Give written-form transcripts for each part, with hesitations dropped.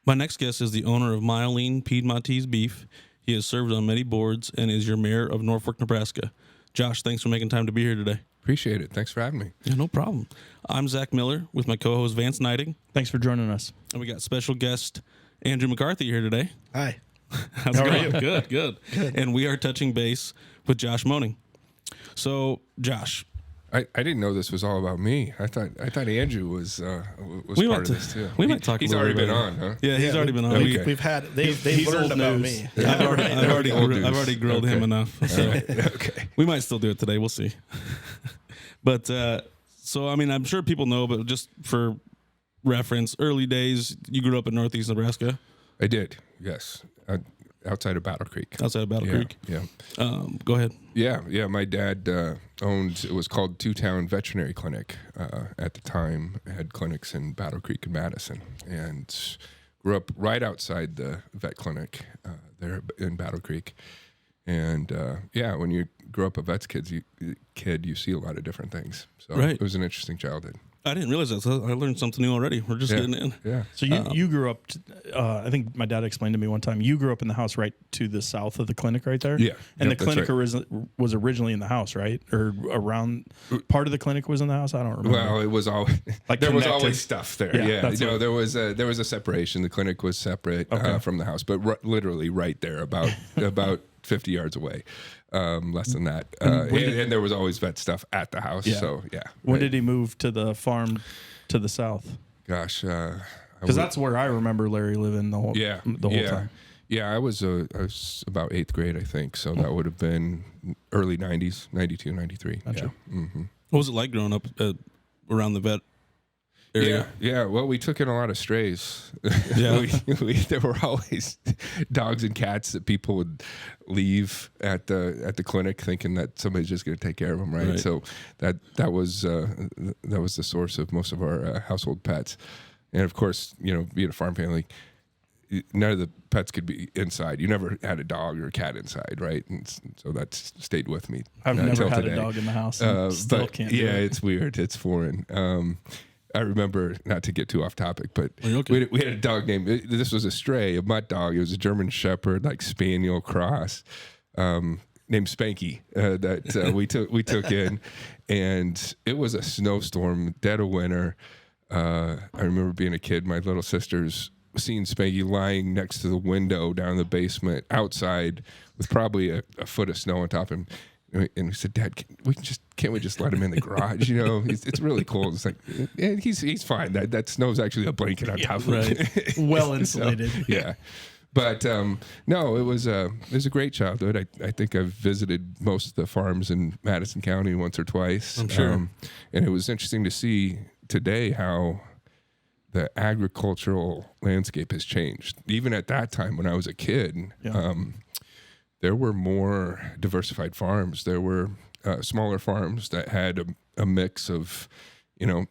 My next guest is the owner of Myleene Piedmontese Beef. He has served on many boards and is your mayor of Norfolk, Nebraska. Josh, thanks for making time to be here today. Appreciate it. Thanks for having me. Yeah, no problem. I'm Zach Miller with my co-host Vance Sat. Thanks for joining us. And we got special guest Andrew McCarthy here today. Hi. How's it going? Good. And we are touching base with Josh Moenning. So, Josh. I didn't know this was all about me. I thought Andrew was part of this too. We might talk. He's already been on, huh? Yeah, he's already been on. Okay. We've had they've learned about me. I've already grilled him enough. So Okay. we might still do it today. We'll see. But so I mean, I'm sure people know, but just for reference, early days, you grew up in Northeast Nebraska. I did. Yes. Outside of Battle Creek. Outside of Battle Creek. Yeah. Go ahead. Yeah. My dad owned, it was called Two-Town Veterinary Clinic at the time. Had clinics in Battle Creek and Madison, and grew up right outside the vet clinic there in Battle Creek. And when you grow up a vet's kid, you see a lot of different things. So Right. It was an interesting childhood. I didn't realize that. So I learned something new already. We're just getting in. Yeah. So you grew up, I think my dad explained to me one time, you grew up in the house right to the south of the clinic right there? Yeah. And Yep, the that's clinic was originally in the house, right? Or around, part of the clinic was in the house? I don't remember. Well, it was always Like there was connected. always stuff there. Yeah, Yeah, that's what- there was a separation. The clinic was separate Okay. from the house, but literally right there, about 50 yards away, less than that. And there was always vet stuff at the house. Yeah. So yeah. When did he move to the farm to the south? Gosh, Because that's where I remember Larry living the whole time. Yeah, I was about 8th grade, I think. So that would have been early 90s, 92, 93. Gotcha. Yeah. Mm-hmm. What was it like growing up around the vet area? Yeah. Well, we took in a lot of strays. Yeah. There were always dogs and cats that people would leave at the clinic, thinking that somebody's just going to take care of them, right? So that was the source of most of our household pets, and of course, being a farm family, none of the pets could be inside. You never had a dog or a cat inside, right? And so that's stayed with me. I've never until had today. a dog in the house. And still can't do it. It's weird. It's foreign. I remember, not to get too off topic, but Okay. we had a dog named, this was a stray, a mutt dog. It was a German Shepherd, like Spaniel cross, named Spanky, that we took in. And it was a snowstorm, dead of winter. I remember being a kid, my little sisters seeing Spanky lying next to the window down in the basement outside with probably a foot of snow on top of him. And we said, Dad, can't we just let him in the garage? It's really cold. It's like, yeah, he's fine. That snow's actually a blanket on top of it. Well insulated. So, yeah. But no, it was a great childhood. I think I've visited most of the farms in Madison County once or twice. I'm sure. And it was interesting to see today how the agricultural landscape has changed. Even at that time when I was a kid, there were more diversified farms. There were smaller farms that had a mix of,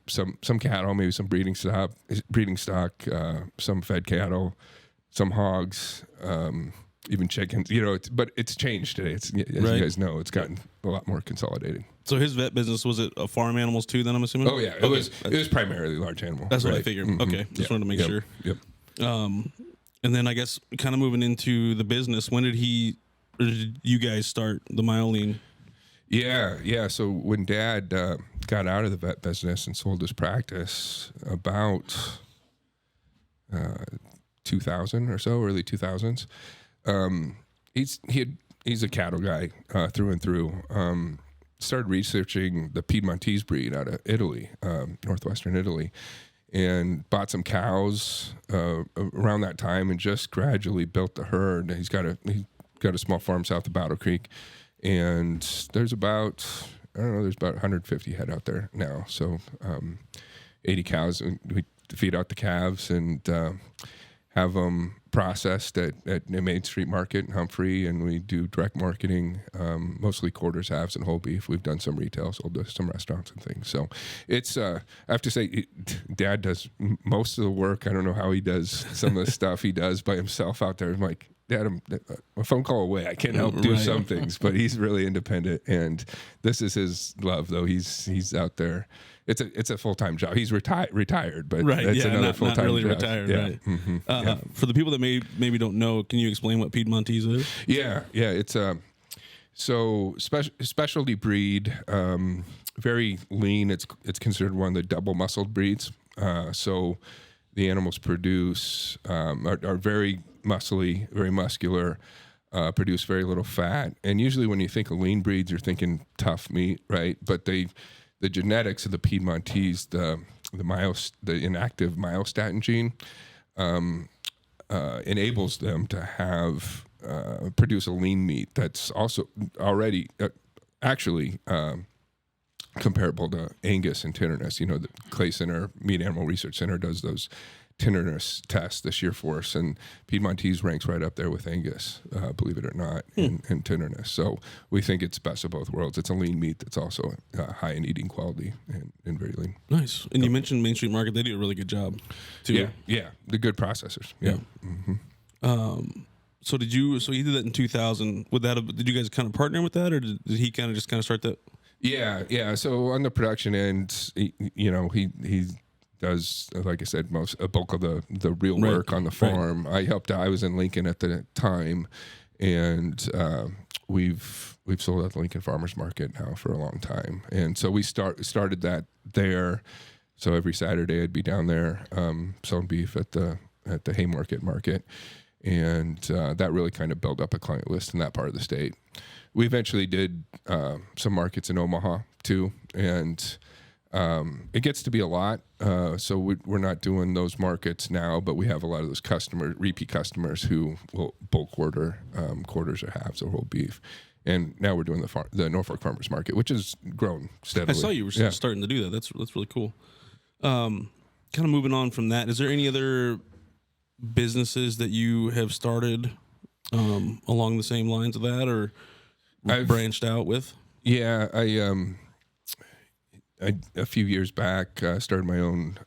some cattle, maybe some breeding stock, some fed cattle, some hogs, even chickens. But it's changed today. As you guys know, it's gotten a lot more consolidated. So his vet business, was it farm animals too? Then I'm assuming. Oh yeah, it was primarily large animal. That's what I right. figured. Mm-hmm. Okay, just wanted to make sure. Yep. And then I guess kind of moving into the business. When did you guys start the Myleene? Yeah. So when Dad got out of the vet business and sold his practice about 2000 or so, early 2000s, he's a cattle guy through and through. Started researching the Piedmontese breed out of Italy, northwestern Italy, and bought some cows around that time, and just gradually built the herd. He's got a small farm south of Battle Creek, and there's about 150 head out there now. So 80 cows, and we feed out the calves and have them processed at Main Street Market in Humphrey, and we do direct marketing, mostly quarters, halves, and whole beef. We've done some retail, sold to some restaurants and things. So it's, I have to say, Dad does most of the work. I don't know how he does some of the stuff he does by himself out there. I'm like, him a phone call away. I can't help do Right. some things, but he's really independent, and this is his love. Though he's out there. It's a full-time job. He's retired, but Right. it's Yeah. another Not full-time really job. retired. Yeah. Right. Mm-hmm. Yeah. For the people that maybe don't know, can you explain what Piedmontese is? Yeah. It's so specialty breed, very lean. It's considered one of the double muscled breeds. So the animals produce are very muscly, very muscular. Produce very little fat, and usually when you think of lean breeds, you're thinking tough meat, right? But the genetics of the Piedmontese, the inactive myostatin gene, enables them to have produce a lean meat that's also already actually comparable to Angus and tenderness. You know, the Clay Center, Meat Animal Research Center, does those tenderness tests this year for us, and Piedmontese ranks right up there with Angus, believe it or not, in tenderness. So we think it's best of both worlds. It's a lean meat that's also high in eating quality and very lean. Nice. And you mentioned Main Street Market; they do a really good job, too. Yeah, the good processors. Yeah. So did you? So he did that in 2000. Did you guys kind of partner with that, or did he kind of start that? Yeah. So on the production end, he does, like I said, a bulk of the real work on the farm. I helped out. I was in Lincoln at the time, and we've sold at the Lincoln Farmers Market now for a long time. And so we started that there. So every Saturday I'd be down there selling beef at the Haymarket Market, and that really kind of built up a client list in that part of the state. We eventually did some markets in Omaha too, and it gets to be a lot. So we're not doing those markets now, but we have a lot of those repeat customers who will bulk order quarters or halves of whole beef. And now we're doing the Norfolk Farmers Market, which has grown steadily. I saw you were starting to do that. That's really cool. Kind of moving on from that, is there any other businesses that you have started along the same lines of that, or I've branched out with? Yeah, I a few years back started my own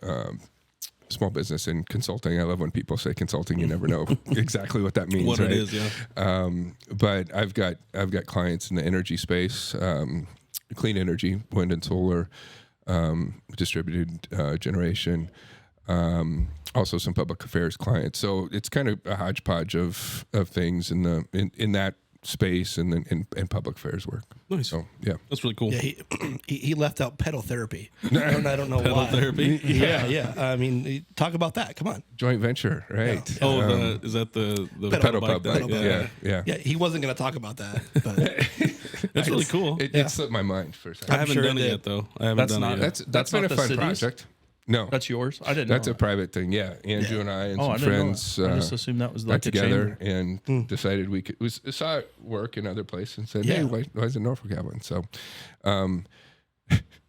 small business in consulting. I love when people say consulting. You never know exactly what that means. What right? it is, yeah. But I've got clients in the energy space, clean energy, wind and solar, distributed generation. Also some public affairs clients. So it's kind of a hodgepodge of things in that space and in public affairs work. Nice. So yeah, that's really cool. Yeah, he left out pedal therapy. I don't know Pedal why. therapy? Yeah. I mean, talk about that. Come on. joint venture, right? Yeah. Oh, is that the pedal bike pub? that- Yeah. Yeah, he wasn't going to talk about that, but That's really cool. It slipped my mind for a second. I haven't sure done it it did. yet, though. I haven't That's done not- it yet. That's been not a the fun city's? project. No, That's yours? I didn't that's know a private thing. Yeah, Andrew and I and I some didn't know friends that. I just assumed that was got like a together chamber. and decided we could. We saw it work in other places and said, Yeah. "Hey, why doesn't Norfolk have one?" So,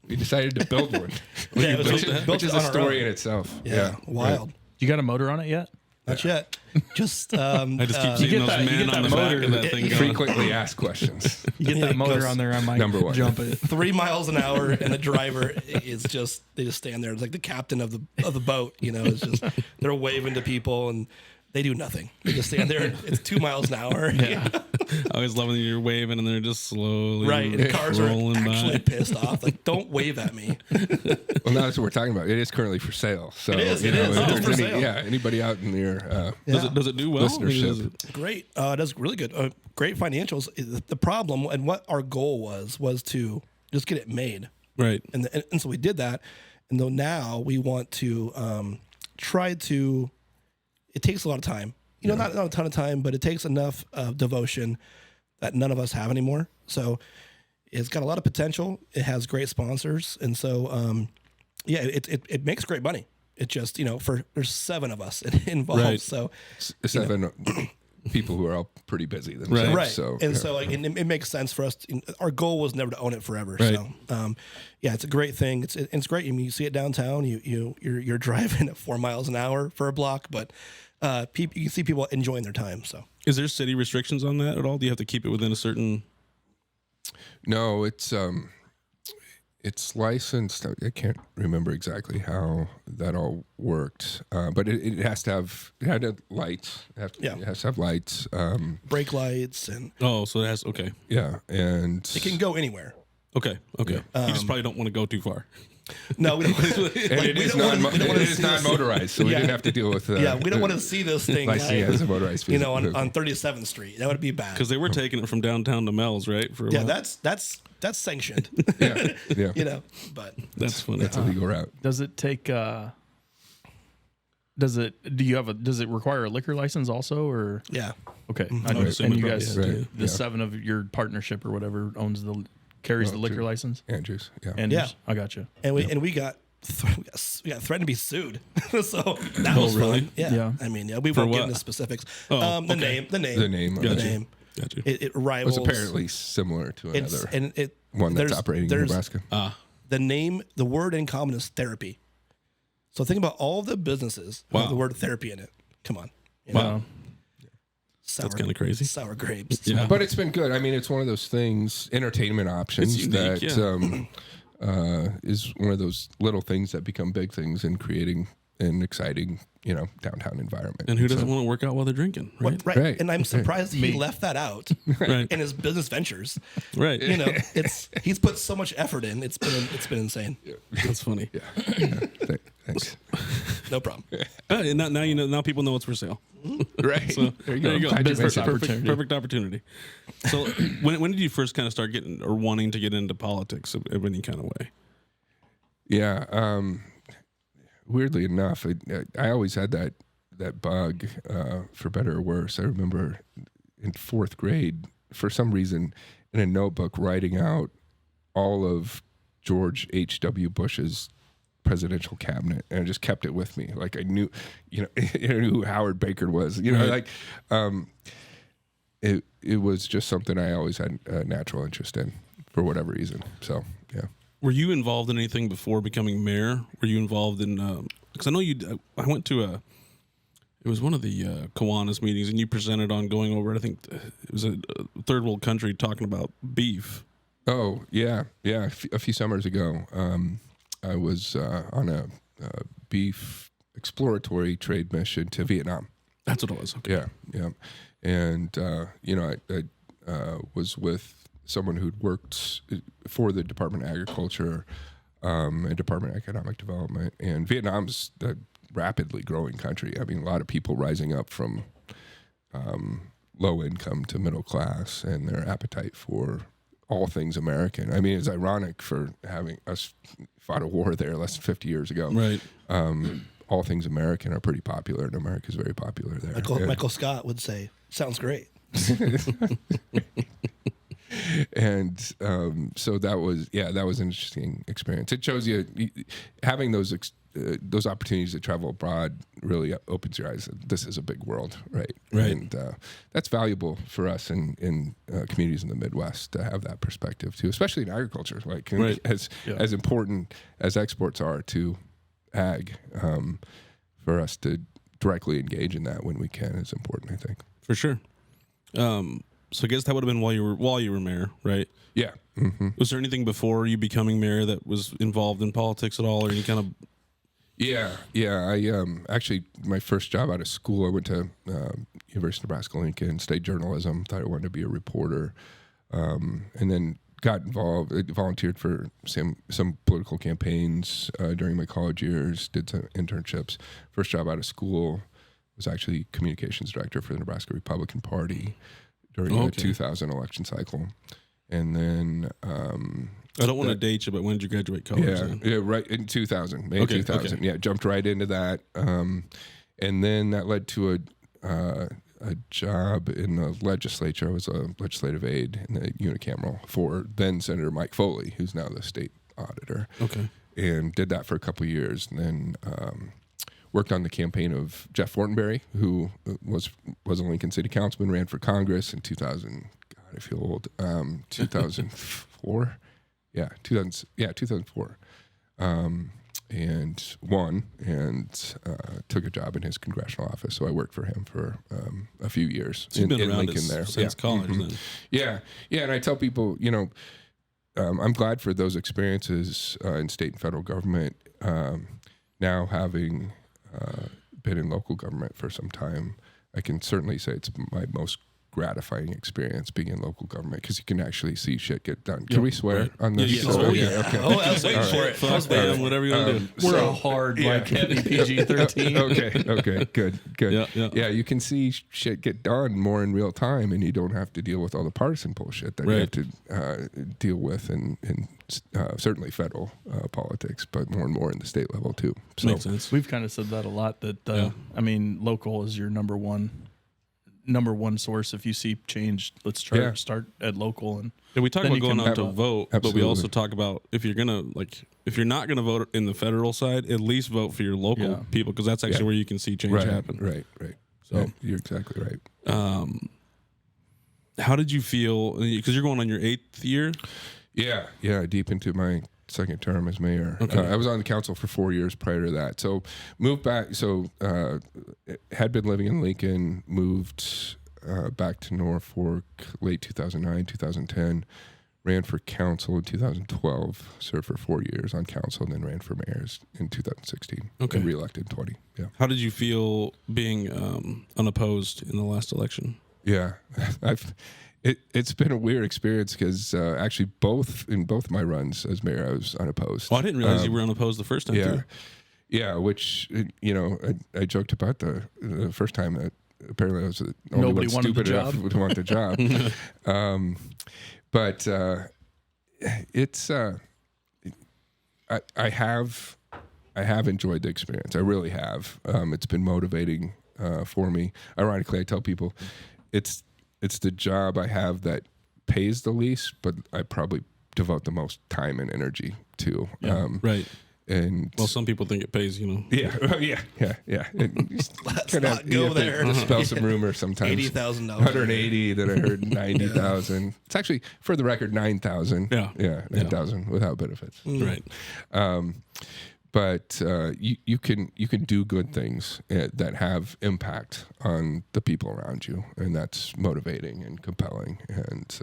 we decided to build one, yeah, it was which is a on our story own. in itself. Yeah, wild. You got a motor on it yet? Not yet. Just I just keep you seeing get those that- you men get on that the back motor. of that thing going. Frequently asked questions. You get Yeah, that it motor goes- on there, I might Number one. jump it. 3 miles an hour, and the driver is just they just stand there. It's like the captain of the boat. You know, it's just they're waving to people and they do nothing. They just stand there. It's 2 miles an hour. Yeah. I always love when you're waving and they're just slowly Right. The cars are rolling actually by. pissed off. Like, don't wave at me. Well, now that's what we're talking about. It is currently for sale. So It is, you it know, is. if It's there's for any, sale. yeah, anybody out in there, Does it do well? I mean, Listenership. is it- Great. It does really good. Great financials. The problem and what our goal was to just get it made. right. And so we did that. And though now we want to try to, it takes a lot of time. You know, not a ton of time, but it takes enough devotion that none of us have anymore. So it's got a lot of potential. It has great sponsors. And so, it makes great money. It just, there's 7 of us involved. Right. So 7 people who are all pretty busy themselves. right. So, and yeah. so like, it makes sense for us. Our goal was never to own it forever. Right. So, it's a great thing. It's great. I mean, you see it downtown. You're driving at 4 miles an hour for a block, but you can see people enjoying their time. So Is there city restrictions on that at all? Do you have to keep it within a certain? No, it's It's licensed. I can't remember exactly how that all worked, but it has to have lights. It has to have lights. Brake lights, and Oh, so it has okay. Yeah, and it can go anywhere. Okay. You just probably don't want to go too far. No, we don't. and it is non-motorized, so we didn't have to deal with. We don't want to see this thing as a motorized vehicle. on 37th Street. That would be bad. Because they were taking it from downtown to Mel's, right? For a while. That's sanctioned. Yeah. But That's funny. That's a legal route. Does it take? Does it require a liquor license also, or? yeah, Okay, I would assume and it you probably guys, has to, the seven of your partnership or whatever carries the liquor license. Andrews, yeah. Andrews, I got you. and we got threatened to be sued. So that was really? fun. Yeah. I mean, we won't get into specifics. Oh, the okay. name. Gotcha. Gotcha. It rivals. It's apparently similar to another one that's operating in Nebraska. The name, the word in common is therapy. So think about all the businesses that have the word therapy in it. Come on. Wow. Sour, That's kinda crazy. Sour grapes. Yeah. But it's been good. I mean, it's one of those things, entertainment options It's unique, that is one of those little things that become big things in creating an exciting, downtown environment. And who doesn't want to work out while they're drinking, right? Right. And I'm surprised he left that out Right. in his business ventures. Right. He's put so much effort in. It's been insane. That's funny. Thanks. No problem. Now people know it's for sale. Right. So there you go. Business Perfect opportunity. opportunity. So when did you first kind of start getting or wanting to get into politics of any kind of way? Yeah. Weirdly enough, I always had that bug, for better or worse. I remember in fourth grade, for some reason, in a notebook, writing out all of George H.W. Bush's presidential cabinet, and I just kept it with me. Like I knew, I knew who Howard Baker was. It was just something I always had a natural interest in for whatever reason. So yeah. Were you involved in anything before becoming mayor? Were you involved in? Because I know you. I went to it was one of the Kiwanis meetings, and you presented on going over. I think it was a third world country talking about beef. Oh yeah. A few summers ago, I was on a beef exploratory trade mission to Vietnam. That's what it was. Okay. Yeah, and I was with someone who'd worked for the Department of Agriculture and Department of Economic Development, and Vietnam's a rapidly growing country. I mean, a lot of people rising up from low income to middle class, and their appetite for all things American. I mean, it's ironic for having us fought a war there less than 50 years ago. Right. All things American are pretty popular, and America's very popular there. Michael Scott would say, "Sounds great." And so that was an interesting experience. It shows you having those opportunities to travel abroad really opens your eyes. This is a big world, right? Right. And that's valuable for us in communities in the Midwest to have that perspective too, especially in agriculture. Like Right. as important as exports are to ag, for us to directly engage in that when we can is important, I think. For sure. So I guess that would have been while you were mayor, right? Yeah. Mm-hmm. Was there anything before you becoming mayor that was involved in politics at all, or any kind of? Yeah. I actually, my first job out of school, I went to University of Nebraska-Lincoln, studied journalism. Thought I wanted to be a reporter, and then got involved. Volunteered for some political campaigns during my college years. Did some internships. First job out of school was actually communications director for the Nebraska Republican Party during the 2000 election cycle, and then. I don't want to date you, but when did you graduate college? Yeah, right in 2000, May 2000. Okay. Yeah, jumped right into that, and then that led to a job in the legislature. I was a legislative aide in the unicameral for then Senator Mike Foley, who's now the state auditor. Okay, and did that for a couple of years, and then worked on the campaign of Jeff Fortenberry, who was a Lincoln City councilman, ran for Congress in 2000. God, I feel old. 2004. Yeah, 2004, and won, and took a job in his congressional office. So I worked for him for a few years so you've been in around Lincoln there since college. Mm-hmm. Then. Yeah, and I tell people, I'm glad for those experiences in state and federal government. Now having been in local government for some time, I can certainly say it's my most gratifying experience being in local government because you can actually see shit get done. Can we swear on this? Yeah, you can swear. Okay. Oh, I was waiting for it. Fuck them, whatever you want to do. We're a hard, like, heavy PG-13. Okay, good. Yeah. You can see shit get done more in real time, and you don't have to deal with all the partisan bullshit that you have to deal with in certainly federal politics, but more and more in the state level too. So, Makes sense. We've kind of said that a lot. That I mean, local is your number one source. If you see change, let's try to start at local. And we talk then about you going can out to vote, but we Absolutely. also talk about if you're not gonna vote in the federal side, at least vote for your local people because that's actually where you can see change happen. Right. So Yeah, you're exactly right. how did you feel? Because you're going on your 8th year. Yeah, deep into my second term as mayor. Okay. I was on the council for 4 years prior to that. So moved back. So had been living in Lincoln, moved back to Norfolk late 2009, 2010. Ran for council in 2012. Served for 4 years on council, and then ran for mayor in 2016. Okay. And reelected in 20. Yeah. How did you feel being unopposed in the last election? Yeah, it's been a weird experience because actually in both my runs as mayor, I was unopposed. Oh, I didn't realize you were unopposed the first time. Too. Yeah. Which I joked about the first time that apparently I was the only Nobody one wanted the stupid enough job. to want the job. But it's I have enjoyed the experience. I really have. It's been motivating for me. Ironically, I tell people it's the job I have that pays the least, but I probably devote the most time and energy to. Right. And Well, some people think it pays. yeah. Let's not go there. Dispel some rumors sometimes. $80,000. 180 that I heard 90,000. It's actually, for the record, 9,000. Yeah. 9,000 without benefits. Right. But you can do good things that have impact on the people around you, and that's motivating and compelling. And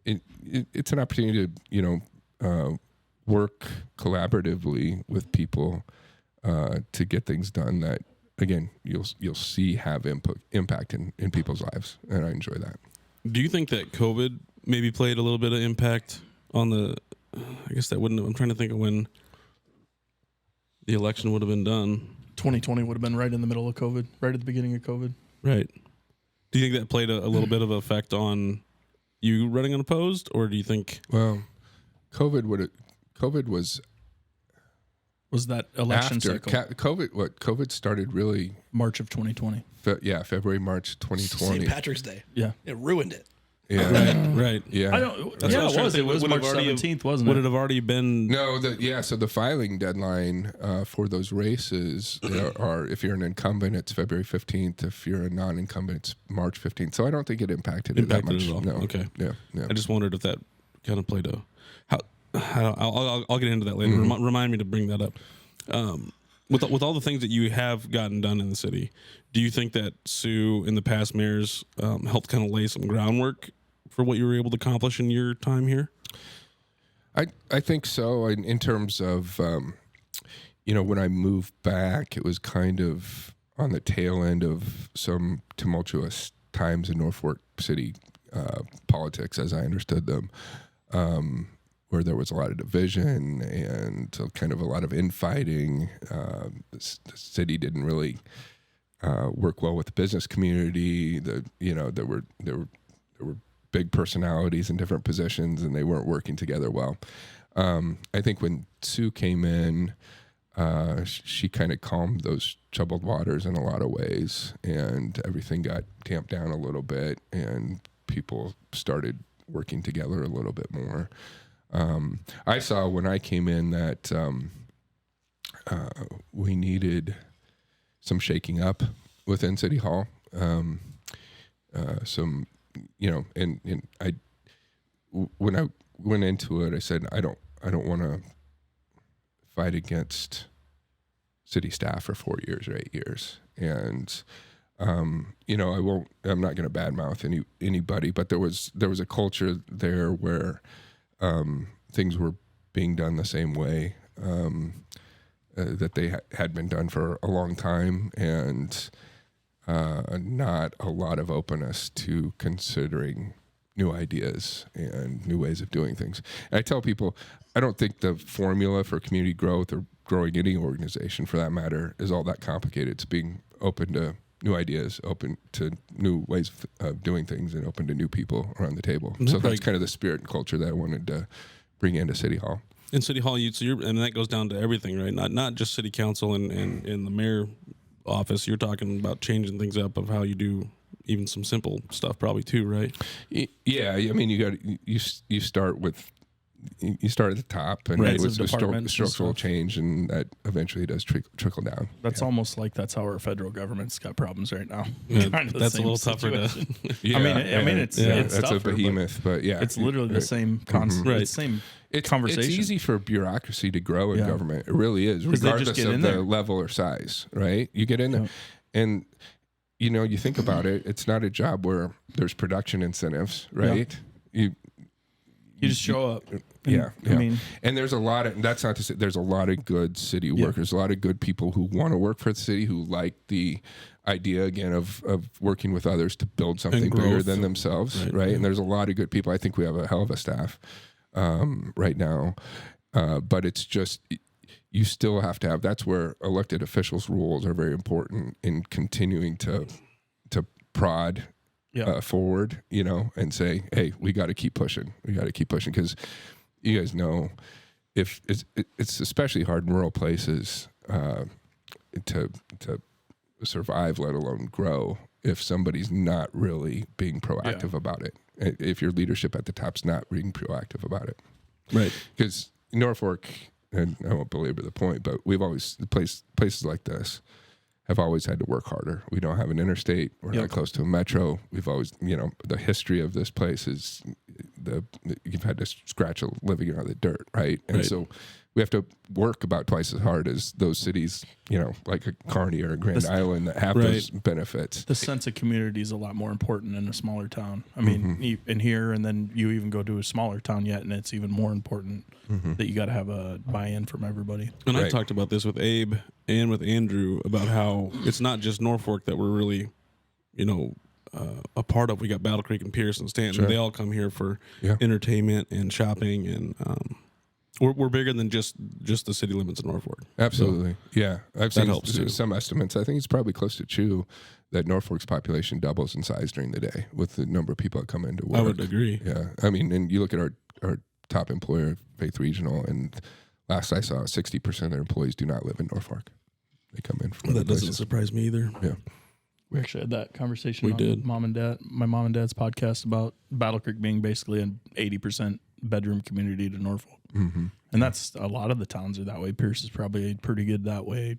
it's an opportunity to work collaboratively with people to get things done that, again, you'll see have impact in people's lives, and I enjoy that. Do you think that COVID maybe played a little bit of impact on the? I guess that wouldn't. I'm trying to think of when the election would have been done. 2020 would have been right in the middle of COVID, right at the beginning of COVID. Right. Do you think that played a little bit of effect on you running unopposed, or do you think? Well, COVID was Was that election after cycle? COVID started really. March of 2020. February, March 2020. St. Patrick's Day. Yeah. It ruined it. Yeah, Right. Yeah. I don't. That's what I was trying to think. It was Would it March have already- 17th, wasn't Would it? it have already been? No, so the filing deadline for those races are, if you're an incumbent, it's February 15th. If you're a non-incumbent, it's March 15th. So I don't think it impacted it that much. it at all. No. Okay. Yeah. I just wondered if that kind of played a. I'll get into that later. Remind me to bring that up. With all the things that you have gotten done in the city, do you think that Sue and the past mayors helped kind of lay some groundwork for what you were able to accomplish in your time here? I think so. In terms of, when I moved back, it was kind of on the tail end of some tumultuous times in Norfolk City politics, as I understood them, where there was a lot of division and kind of a lot of infighting. The city didn't really work well with the business community. There were big personalities in different positions, and they weren't working together well. I think when Sue came in, she kind of calmed those troubled waters in a lot of ways, and everything got tamped down a little bit, and people started working together a little bit more. I saw when I came in that we needed some shaking up within City Hall. Some, and I, when I went into it, I said, I don't want to fight against city staff for 4 years or 8 years. And, I'm not going to badmouth anybody, but there was a culture there where things were being done the same way that they had been done for a long time, and not a lot of openness to considering new ideas and new ways of doing things. And I tell people, I don't think the formula for community growth or growing any organization for that matter is all that complicated. It's being open to new ideas, open to new ways of doing things, and open to new people around the table. So that's kind of the spirit and culture that I wanted to bring into City Hall. In City Hall, and that goes down to everything, right? Not just City Council and the mayor office. You're talking about changing things up of how you do even some simple stuff, probably too, right? Yeah, I mean, you start at the top, and Right. with Departments structural change, and that eventually does trickle down. That's almost like that's how our federal government's got problems right now. Yeah, Kind of the that's a same little tougher to. situation. Yeah, I mean, it's that's tougher, a behemoth, but yeah, it's literally the same concept, Right. same It's conversation. It's easy for bureaucracy to grow in government. It really is, 'Cause they just regardless get of in the there. level or size, right? You get in there, and you think about it. It's not a job where there's production incentives, right? You just show up. Yeah, I mean, and there's a lot of, that's not to say, there's a lot of good city workers, a lot of good people who want to work for the city, who like the idea again of working with others to build something bigger than themselves, right? And there's a lot of good people. I think we have a hell of a staff right now, but it's just, you still have to have, that's where elected officials' roles are very important in continuing to prod forward, and say, hey, we got to keep pushing. We got to keep pushing, because you guys know, if it's especially hard in rural places to survive, let alone grow, if somebody's not really being proactive about it. If your leadership at the top's not being proactive about it, Right. Because Norfolk, and I won't belabor the point, but we've always, places like this have always had to work harder. We don't have an interstate. We're not close to a metro. We've always, the history of this place is you've had to scratch a living out of the dirt, right? And so we have to work about twice as hard as those cities, like a Kearney or a Grand Island, that have those benefits. the sense of community is a lot more important in a smaller town. I mean, in here, and then you even go to a smaller town yet, and it's even more important that you got to have a buy-in from everybody. And I talked about this with Abe and with Andrew about how it's not just Norfolk that we're really, a part of. We got Battle Creek and Pierce and Stanton. Sure. They all come here for entertainment and shopping, and we're bigger than just the city limits of Norfolk. Absolutely. Yeah. I've seen helps too. some estimates. I think it's probably close to true that Norfolk's population doubles in size during the day with the number of people that come into work. I would agree. Yeah. I mean, and you look at our top employer, Faith Regional, and last I saw, 60% of their employees do not live in Norfolk. They come in from other That doesn't places. surprise me either. Yeah. We actually had that conversation. We on did. my mom and dad's podcast about Battle Creek being basically an 80% bedroom community to Norfolk, and that's a lot of the towns are that way. Pierce is probably pretty good that way.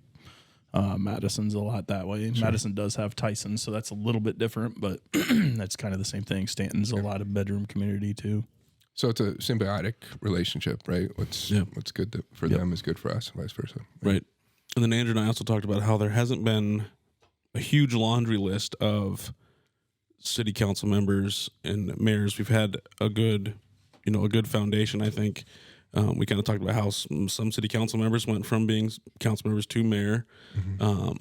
Madison's a lot that way. Sure. Madison does have Tyson, so that's a little bit different, but that's kind of the same thing. Stanton's a lot of bedroom community too. So it's a symbiotic relationship, right? What's good for them is good for us, and vice versa. Right. And then Andrew and I also talked about how there hasn't been a huge laundry list of city council members and mayors. We've had a good foundation, I think. We kind of talked about how some city council members went from being council members to mayor. And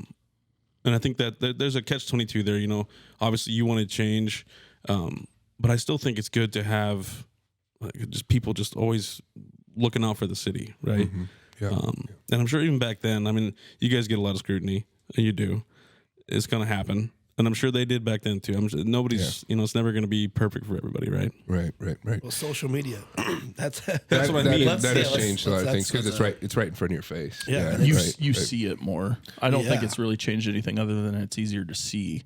I think that there's a catch-22 there. Obviously you want to change, but I still think it's good to have just people just always looking out for the city, right? And I'm sure even back then, I mean, you guys get a lot of scrutiny. You do. It's going to happen. And I'm sure they did back then too. I'm sure nobody's, it's never going to be perfect for everybody, right? Right. Well, social media. That's what I mean. That has changed a lot of things because it's right in front of your face. Yeah. You see it more. I don't think it's really changed anything other than it's easier to see.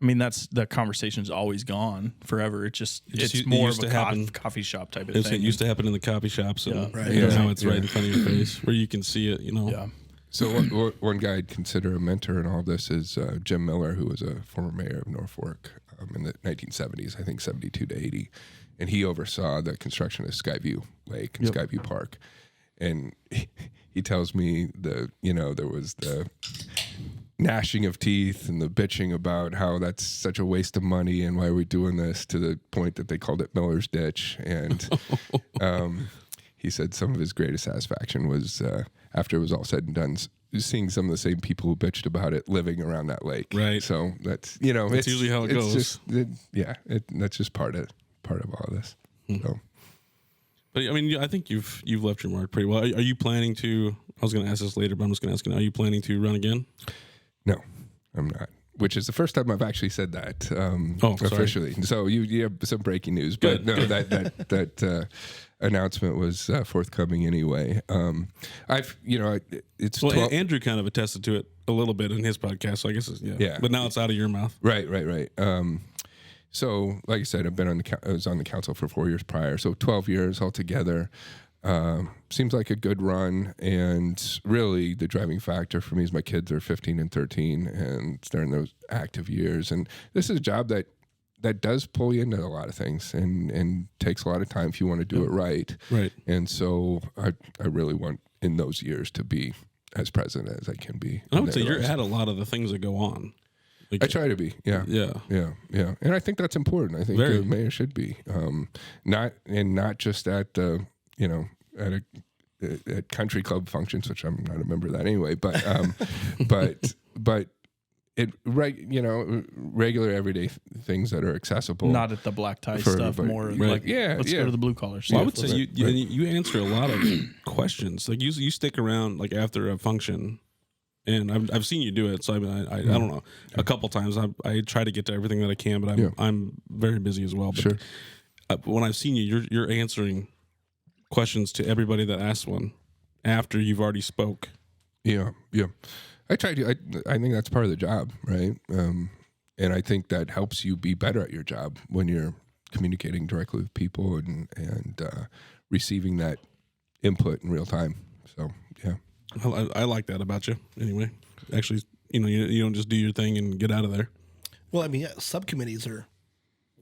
I mean, the conversation's always gone forever. It's more of a coffee shop type of thing. It used to happen in the coffee shops, and right. now it's right in front of your face where you can see it. Yeah. So one guy I'd consider a mentor in all of this is Jim Miller, who was a former mayor of Norfolk in the 1970s, I think 72 to 80, and he oversaw the construction of Skyview Lake and Skyview Park, and he tells me there was gnashing of teeth and the bitching about how that's such a waste of money and why are we doing this, to the point that they called it Miller's Ditch. And he said some of his greatest satisfaction was after it was all said and done, seeing some of the same people who bitched about it living around that lake. Right. So that's, you know, it's usually how it goes. That's just part of all of this. So. But I mean, I think you've left your mark pretty well. Are you planning to? I was going to ask this later, but I'm just going to ask you now. Are you planning to run again? No, I'm not. Which is the first time I've actually said that officially. So you have some breaking news, but no, that announcement was forthcoming anyway. It's well, Andrew kind of attested to it a little bit in his podcast, so I guess yeah. But now it's out of your mouth, right. So, like I said, I was on the council for 4 years prior, so 12 years altogether. Seems like a good run, and really the driving factor for me is my kids are 15 and 13, and they're in those active years. And this is a job that does pull you into a lot of things and takes a lot of time if you want to do it right. Right. And so I really want in those years to be as present as I can be. I would say you're at a lot of the things that go on. I try to be, yeah, and I think that's important. I think the mayor should be, not just at at country club functions, which I'm not a member of that anyway. But but regular everyday things that are accessible. Not at the black tie stuff. Everybody. More Right. like let's go to the blue collar stuff. Well, I would say you answer a lot of questions. Like you stick around like after a function. And I've seen you do it, so I mean, I don't know. A couple times I try to get to everything that I can, but I'm very busy as well. But sure. When I've seen you, you're answering questions to everybody that asks one after you've already spoke. Yeah. I try to. I think that's part of the job, right? And I think that helps you be better at your job when you're communicating directly with people and receiving that input in real time. So yeah. I like that about you. Anyway, actually, you don't just do your thing and get out of there. Well, I mean, subcommittees are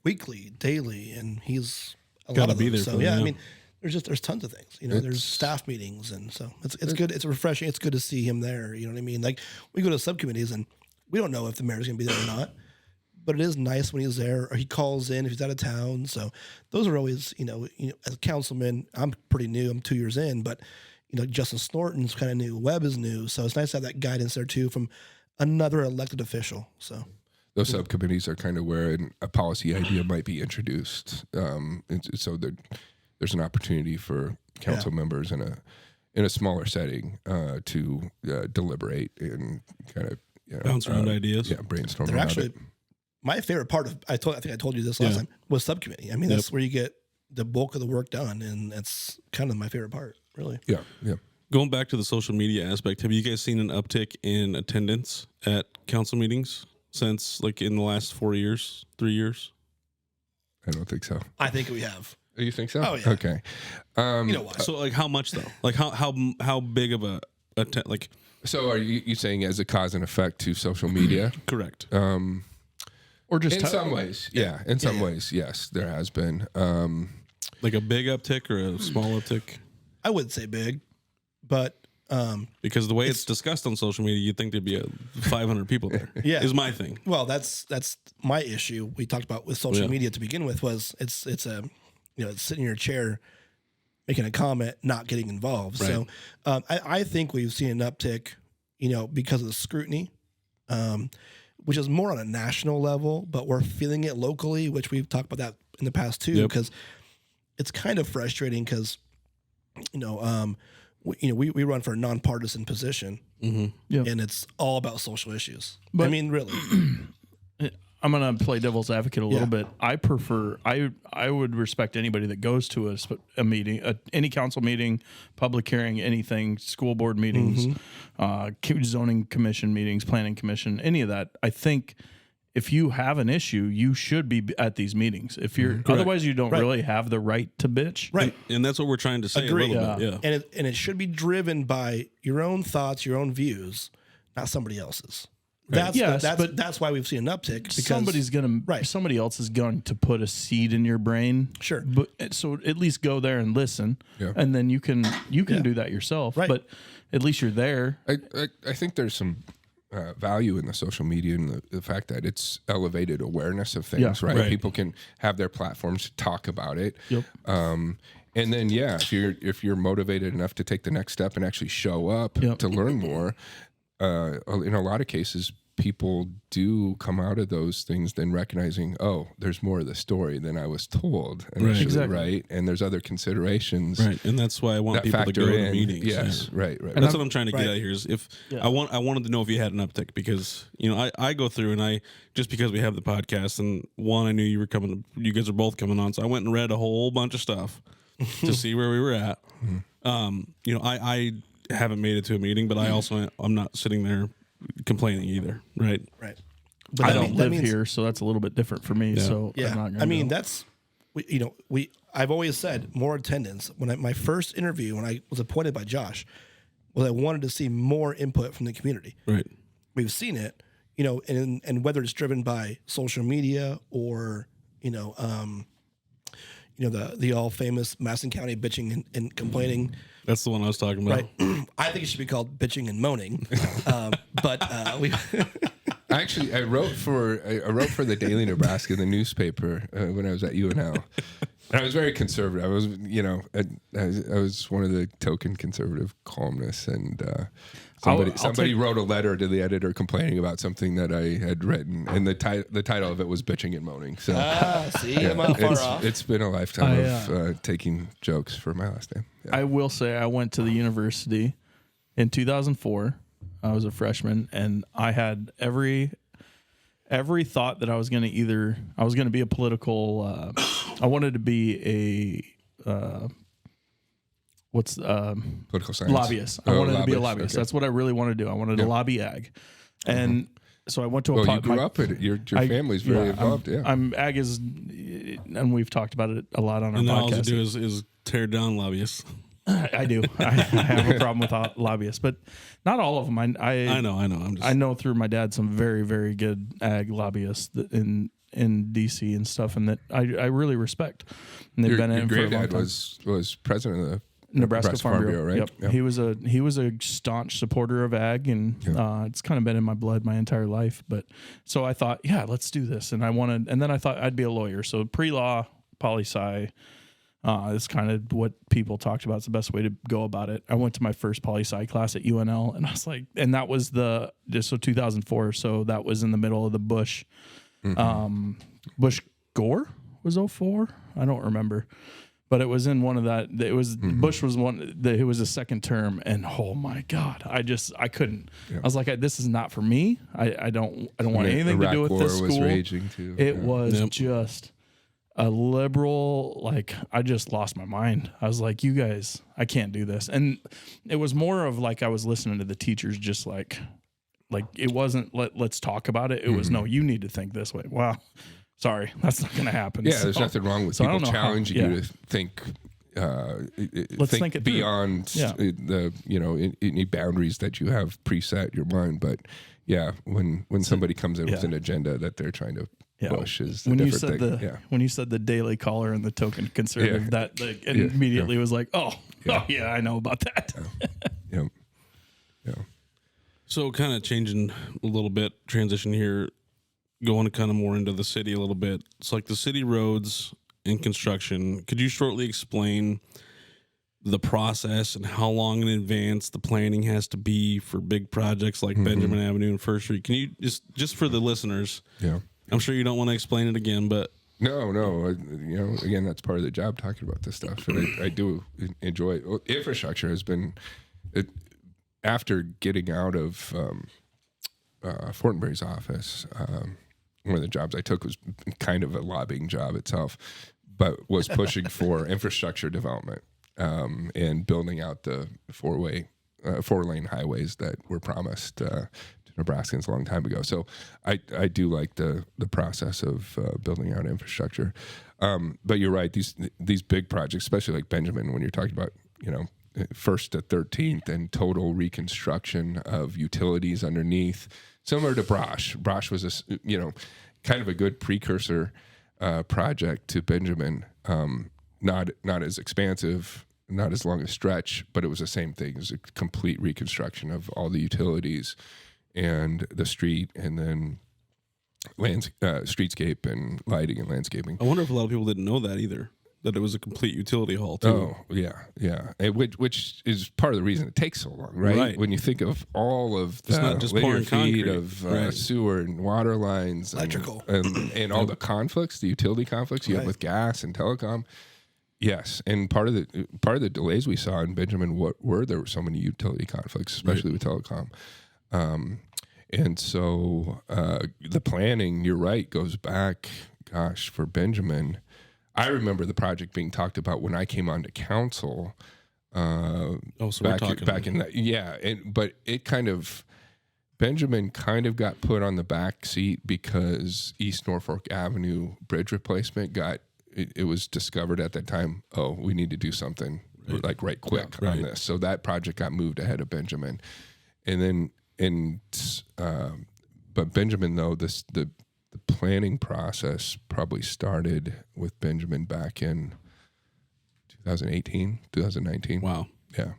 weekly, daily, and he's Gotta be there. So for them, yeah, I mean, there's tons of things. There's staff meetings, and so it's good. It's refreshing. It's good to see him there. You know what I mean? Like we go to subcommittees, and we don't know if the mayor's going to be there or not. But it is nice when he's there, or he calls in if he's out of town. So those are always, as a councilman, I'm pretty new. I'm 2 years in, but. Justin Snorton's kind of new. Webb is new. So it's nice to have that guidance there, too, from another elected official. So those subcommittees are kind of where a policy idea might be introduced. So there's an opportunity for council members in a smaller setting to deliberate and kind of bounce around ideas. Yeah, brainstorm. They're actually my favorite part of. I think I told you this last time was subcommittee. I mean, that's where you get the bulk of the work done, and that's kind of my favorite part. Really? Yeah. Going back to the social media aspect, have you guys seen an uptick in attendance at council meetings since like in the last 3 years? I don't think so. I think we have. You think so? Oh yeah. Okay. You know why? So like how much though? Like how big of a like? So are you saying as a cause and effect to social media? Correct. Or just in some ways, yeah. In some ways, yes, there has been. Like a big uptick or a small uptick? I wouldn't say big, but because the way it's discussed on social media, you'd think there'd be 500 people there. Yeah, is my thing. Well, that's my issue. We talked about with social media to begin with was it's sitting in your chair, making a comment, not getting involved. Right. So I think we've seen an uptick, because of the scrutiny, which is more on a national level, but we're feeling it locally, which we've talked about that in the past too, because it's kind of frustrating because. We run for a nonpartisan position, and it's all about social issues. But, I mean, really, I'm going to play devil's advocate a little bit. I would respect anybody that goes to a meeting, any council meeting, public hearing, anything, school board meetings, zoning commission meetings, planning commission, any of that. I think if you have an issue, you should be at these meetings. If you're otherwise, you don't really have the right to bitch. Right, and that's what we're trying to say. Agreed. A little bit. Yeah, and it should be driven by your own thoughts, your own views, not somebody else's. Right. That's why we've seen an uptick. Because somebody else is going to put a seed in your brain. Sure, but so at least go there and listen, and then you can do that yourself. Right. But at least you're there. I think there's some value in the social media and the fact that it's elevated awareness of things, right? right. People can have their platforms to talk about it. Yep. And then, if you're motivated enough to take the next step and actually show up Yep. to learn more, in a lot of cases, people do come out of those things then recognizing, oh, there's more of the story than I was told initially, Right. Exactly. right? And there's other considerations Right, and that's why I want that people to factor go to in. meetings. Yes, yeah. right. That's what I'm trying to get right. at here. Is if Yeah. I wanted to know if you had an uptick, because I go through and I, just because we have the podcast, and one, I knew you guys are both coming on, so I went and read a whole bunch of stuff to see where we were at. I haven't made it to a meeting, but I'm not sitting there complaining either. Right. Right. I that don't mean- that live means- here, so that's a little bit different for me. Yeah. So Yeah, I'm not gonna I mean go. that's I've always said more attendance. My first interview when I was appointed by Josh was I wanted to see more input from the community. Right. We've seen it, and whether it's driven by social media or the all famous Madison County bitching and complaining. That's the one I was talking about. Right. I think it should be called bitching and moaning. But we. Actually, I wrote for the Daily Nebraska, the newspaper, when I was at UNL. And I was very conservative. I was, I was one of the token conservative columnists, and somebody wrote a letter to the editor complaining about something that I had written, and the title of it was "Bitching and Moaning." So, See, I'm not far off. it's been a lifetime of taking jokes for my last name. Yeah. I will say I went to the university in 2004. I was a freshman, and I had every thought that I was going to be a political. I wanted to be a Political science lobbyist. I wanted to be a lobbyist. Okay. That's what I really wanted to do. I wanted to lobby ag, and so I went to a. Well, you grew up in it. Your family's very involved. I'm ag is, and we've talked about it a lot on our And then all you podcast. do is tear down lobbyists. I do. I have a problem with lobbyists, but not all of them. I know. I know through my dad some very, very good ag lobbyists in DC and stuff, and that I really respect. And they've been in your for a long granddad time. was president of the Nebraska Farm Bureau, right? Yep. Yep. He was a staunch supporter of ag, and it's kind of been in my blood my entire life. But so I thought, yeah, let's do this, and then I thought I'd be a lawyer. So pre-law, poli-sci. Is kind of what people talked about. It's the best way to go about it. I went to my first poli-sci class at UNL, and I was like, and that was 2004. So that was in the middle of the Bush, Bush Gore was 04. I don't remember, but it was in one of that. It was Bush was one. It was a second term, and oh my God, I couldn't. I was like, this is not for me. I don't want anything to do with this school. Was raging too. It was just a liberal, like, I just lost my mind. I was like, you guys, I can't do this. And it was more of like I was listening to the teachers, just like it wasn't let's talk about it. It was no, you need to think this way. Wow, sorry, that's not going to happen. Yeah, there's nothing wrong with so I people don't know challenging you to think. Let's think it through. beyond the any boundaries that you have preset your mind. But yeah, when somebody comes in with an agenda that they're trying to push is a when you different said thing. when you said the Daily Caller and the token conservative, that immediately was like, oh yeah, I know about that. Yeah. So kind of changing a little bit, transition here, going kind of more into the city a little bit. It's like the city roads and construction. Could you shortly explain the process and how long in advance the planning has to be for big projects like Benjamin Avenue and First Street? Can you just for the listeners? Yeah. I'm sure you don't want to explain it again, but No. Again, that's part of the job, talking about this stuff, and I do enjoy it. Well, infrastructure has been, after getting out of Fortenberry's office. One of the jobs I took was kind of a lobbying job itself, but was pushing for infrastructure development and building out the four-lane highways that were promised to Nebraskans a long time ago. So I do like the process of building out infrastructure. But you're right, these big projects, especially like Benjamin, when you're talking about, first to 13th and total reconstruction of utilities underneath, similar to Brosh. Brosh was kind of a good precursor project to Benjamin. Not as expansive, not as long a stretch, but it was the same thing. It was a complete reconstruction of all the utilities and the street, and then streetscape and lighting and landscaping. I wonder if a lot of people didn't know that either, that it was a complete utility haul too. Oh, yeah. And which is part of the reason it takes so long, right? Right. When you think of all of It's the not just linear pouring feet concrete. of Right. sewer and water lines, Electrical. and all the conflicts, the utility conflicts you have Right. with gas and telecom. Yes, and part of the delays we saw in Benjamin there were so many utility conflicts, especially with telecom. And so the planning, you're right, goes back, gosh, for Benjamin. I remember the project being talked about when I came onto council. So we're talking back in that, but Benjamin kind of got put on the back seat because East Norfolk Avenue bridge replacement it was discovered at that time. Oh, we need to do something right quick on this. So that project got moved ahead of Benjamin, and then but Benjamin though the planning process probably started with Benjamin back in 2018, 2019. Wow. Yeah.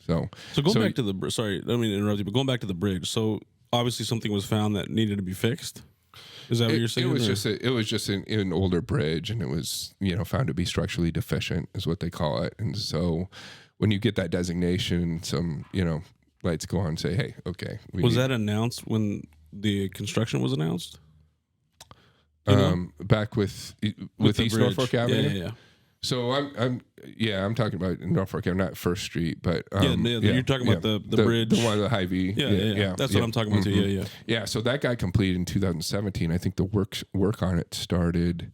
So going back to the sorry, I don't mean to interrupt you, but going back to the bridge. So obviously something was found that needed to be fixed. Is that what you're saying? It was just an older bridge, and it was found to be structurally deficient, is what they call it. And so when you get that designation, some lights go on and say, hey, okay. That announced when the construction was announced? Back with East bridge. Norfolk Avenue. Yeah. So I'm talking about Norfolk Avenue, not First Street, but you're talking about the bridge, the one, the high V. Yeah. That's what I'm talking about too. Yeah. Yeah. So that got completed in 2017. I think the work on it started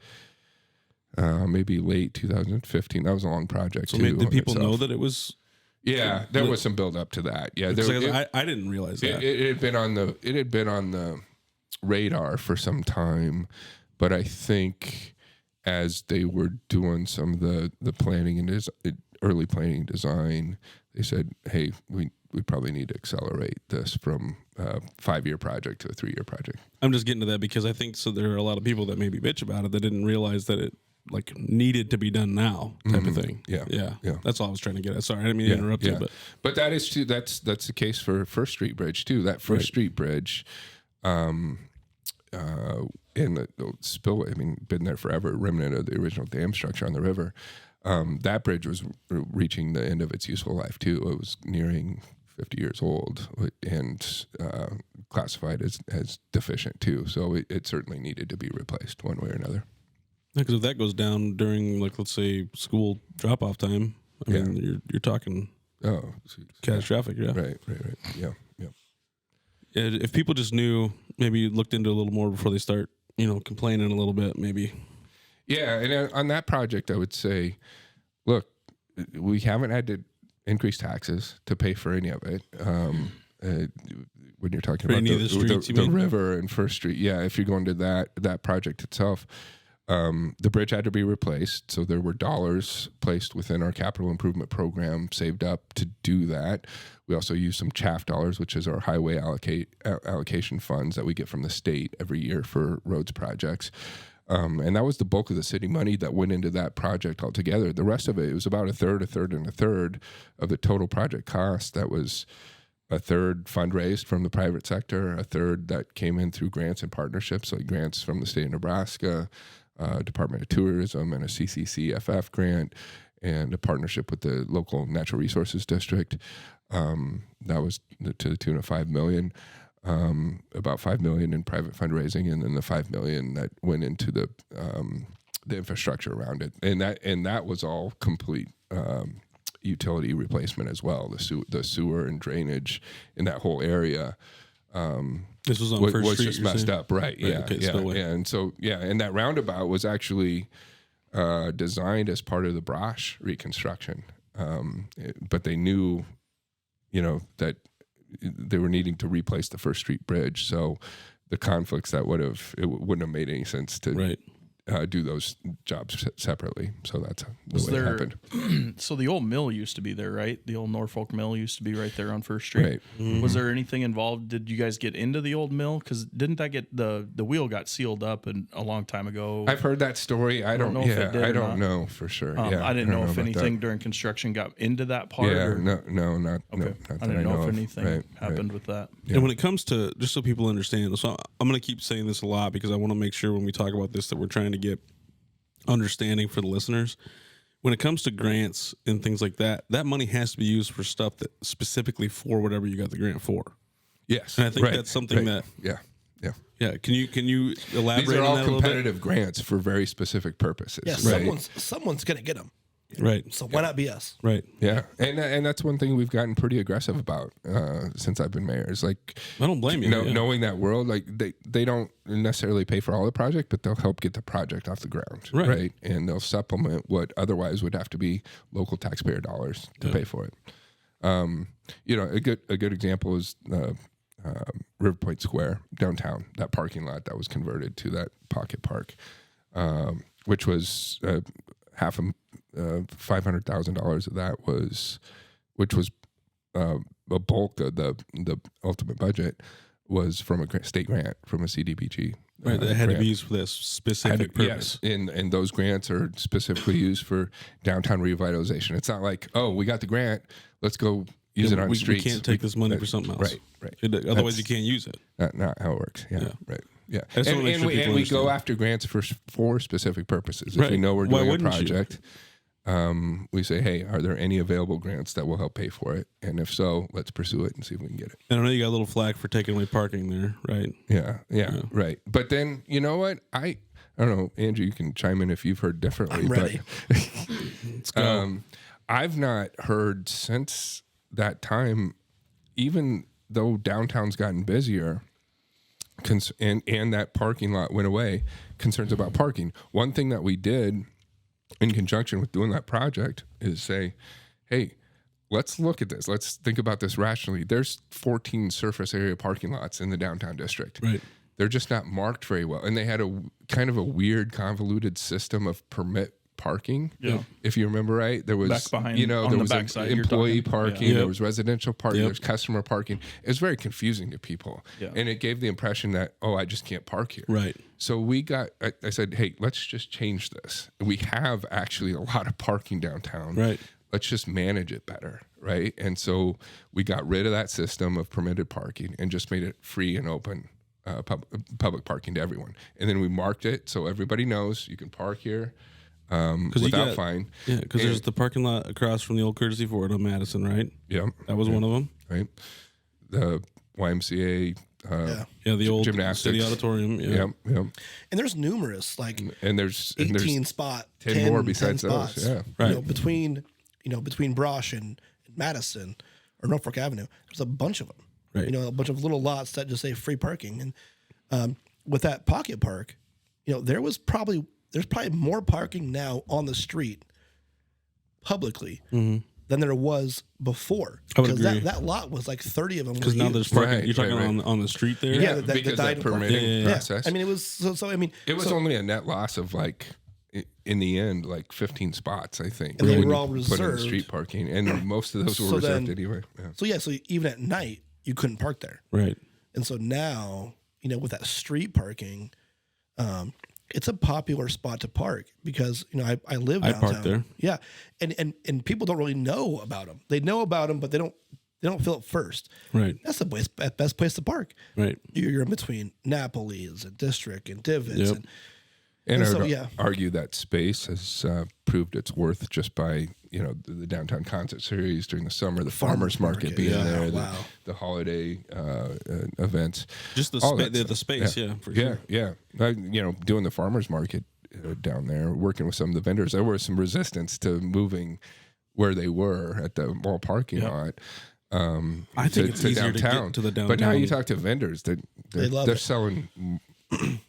maybe late 2015. That was a long project. So too, did people know that it was? Yeah, there was some build up to that. Yeah, I didn't realize that it had been on the radar for some time, but I think as they were doing some of the planning and early planning design, they said, hey, we probably need to accelerate this from a 5-year project to a 3-year project. I'm just getting to that because I think there are a lot of people that maybe bitch about it that didn't realize that it needed to be done now type of thing. Yeah. That's all I was trying to get at. Sorry, I didn't mean to interrupt you. But that is too. That's the case for First Street Bridge too. That First Street Bridge, in the spillway. I mean, been there forever. Remnant of the original dam structure on the river. That bridge was reaching the end of its useful life too. It was nearing 50 years old and classified as deficient too. So it certainly needed to be replaced one way or another. Because if that goes down during, let's say, school drop-off time, I mean, you're talking catastrophic. Yeah. Right. Yeah. If people just knew, maybe looked into it a little more before they start, complaining a little bit, maybe. Yeah, and on that project, I would say, look, we haven't had to increase taxes to pay for any of it. When you're talking about the river and First Street, if you're going to that project itself, the bridge had to be replaced, so there were dollars placed within our capital improvement program saved up to do that. We also used some CHAF dollars, which is our highway allocation funds that we get from the state every year for roads projects. And that was the bulk of the city money that went into that project altogether. The rest of it was about a third of the total project cost. That was a third fundraised from the private sector, a third that came in through grants and partnerships, like grants from the state of Nebraska, Department of Tourism, and a CCCFF grant, and a partnership with the local natural resources district. That was to the tune of $5 million. About $5 million in private fundraising, and then the $5 million that went into the infrastructure around it, and that was all complete utility replacement as well. The sewer and drainage in that whole area. This was on First was Street, just messed up, right? Yeah, okay, and so and that roundabout was actually designed as part of the Brosh reconstruction, but they knew, that they were needing to replace the First Street Bridge, so the conflicts it wouldn't have made any sense to do those jobs separately. So that's Was the way it there- happened. So the old mill used to be there, right? The old Norfolk mill used to be right there on First Street. Right. Was there anything involved? Did you guys get into the old mill? Because didn't that get the wheel got sealed up a long time ago? I've heard that story. I don't know. know if it did I or don't not. know for sure. I didn't know if about anything that. during construction got into that part. Yeah, or, no, not okay. not I that didn't know if of. anything Right, happened with that. Yeah. And when it comes to, just so people understand, so I'm going to keep saying this a lot because I want to make sure when we talk about this that we're trying to get understanding for the listeners. When it comes to grants and things like that, that money has to be used for stuff that specifically for whatever you got the grant for. Yes, And I think right, that's something right. that, yeah. Can you elaborate These are on all that a little bit? competitive grants for very specific purposes. Yeah, right. someone's gonna get them. Right. So why not be us? Right. Yeah, and that's one thing we've gotten pretty aggressive about since I've been mayor. Is like, I don't blame you. Yeah. knowing that world, like they don't necessarily pay for all the project, but they'll help get the project off the ground, Right. And they'll supplement what otherwise would have to be local taxpayer dollars to pay for it. A good example is River Point Square downtown, that parking lot that was converted to that pocket park, which was $500,000 of that which was a bulk of the ultimate budget was from a state grant from a CDBG. Right. That had to grant. be used for this specific purpose. Yes, and those grants are specifically used for downtown revitalization. It's not like, oh, we got the grant, let's go use it on we, streets. We can't take this money for something else. Right. Otherwise, you can't use it. Not how it works. Yeah. Right. Yeah. I just wanna make And sure we people go understand. after grants for specific purposes. If Right. we know we're Why doing a wouldn't you? project, we say, hey, are there any available grants that will help pay for it? And if so, let's pursue it and see if we can get it. And I know you got a little flack for taking away parking there, right? Yeah, right. But then, you know what? I don't know, Andrew, you can chime in if you've heard differently. I'm ready. Let's go. I've not heard since that time, even though downtown's gotten busier, and that parking lot went away, concerns about parking. One thing that we did in conjunction with doing that project is say, hey, let's look at this. Let's think about this rationally. There's 14 surface area parking lots in the downtown district. Right. They're just not marked very well. And they had a kind of a weird convoluted system of permit parking. Yeah. If you remember right, there was, Back behind- there on the was backside, you're employee talking. parking, Yeah. there Yep. was residential parking, Yep. there's customer parking. It was very confusing to people. Yeah. And it gave the impression that, oh, I just can't park here. Right. So I said, hey, let's just change this. We have actually a lot of parking downtown. Right. Let's just manage it better. Right. And so we got rid of that system of permitted parking and just made it free and open public parking to everyone. And then we marked it so everybody knows you can park here without fine. Yeah, because there's the parking lot across from the old Courtesy Ford on Madison, right? Yeah. That was one of them. Right. The YMCA. Yeah, the old Gymnastics. city auditorium. Yeah. Yep. And there's numerous, like And there's 18 spot, 10 more besides 10 those, spots. yeah. Right. Between Brosh and Madison or Norfolk Avenue, there's a bunch of them. Right. A bunch of little lots that just say free parking. And with that pocket park, there's probably more parking now on the street publicly than there was before. I would Because agree. that lot was like 30 of them. Because now there's parking. Right, You're talking right. on the street there. Yeah, the because that dining park. permitting Yeah. process. I mean, it was so. I mean, It was only a net loss of like, in the end, like 15 spots, I think. And they when were you all put in reserved. street parking, and most of those were So reserved then- anyway. Yeah. so even at night you couldn't park there. Right. And so now, with that street parking, it's a popular spot to park because, I live I downtown. park there. Yeah. And people don't really know about them. They know about them, but they don't feel it first. Right. That's the best place to park. Right. You're in between Napoli's and District and Divots. Yep. And And I so, would yeah. argue that space has proved its worth just by, the downtown concert series during the summer, the farmers market being yeah, there, wow. the holiday events. Just All that the stuff. space. Yeah. For Yeah, sure. yeah. Doing the farmers market down there, working with some of the vendors, there was some resistance to moving where they were at the mall parking lot. I think it's easier to get to the But now downtown. you talk to vendors, They love they're it. selling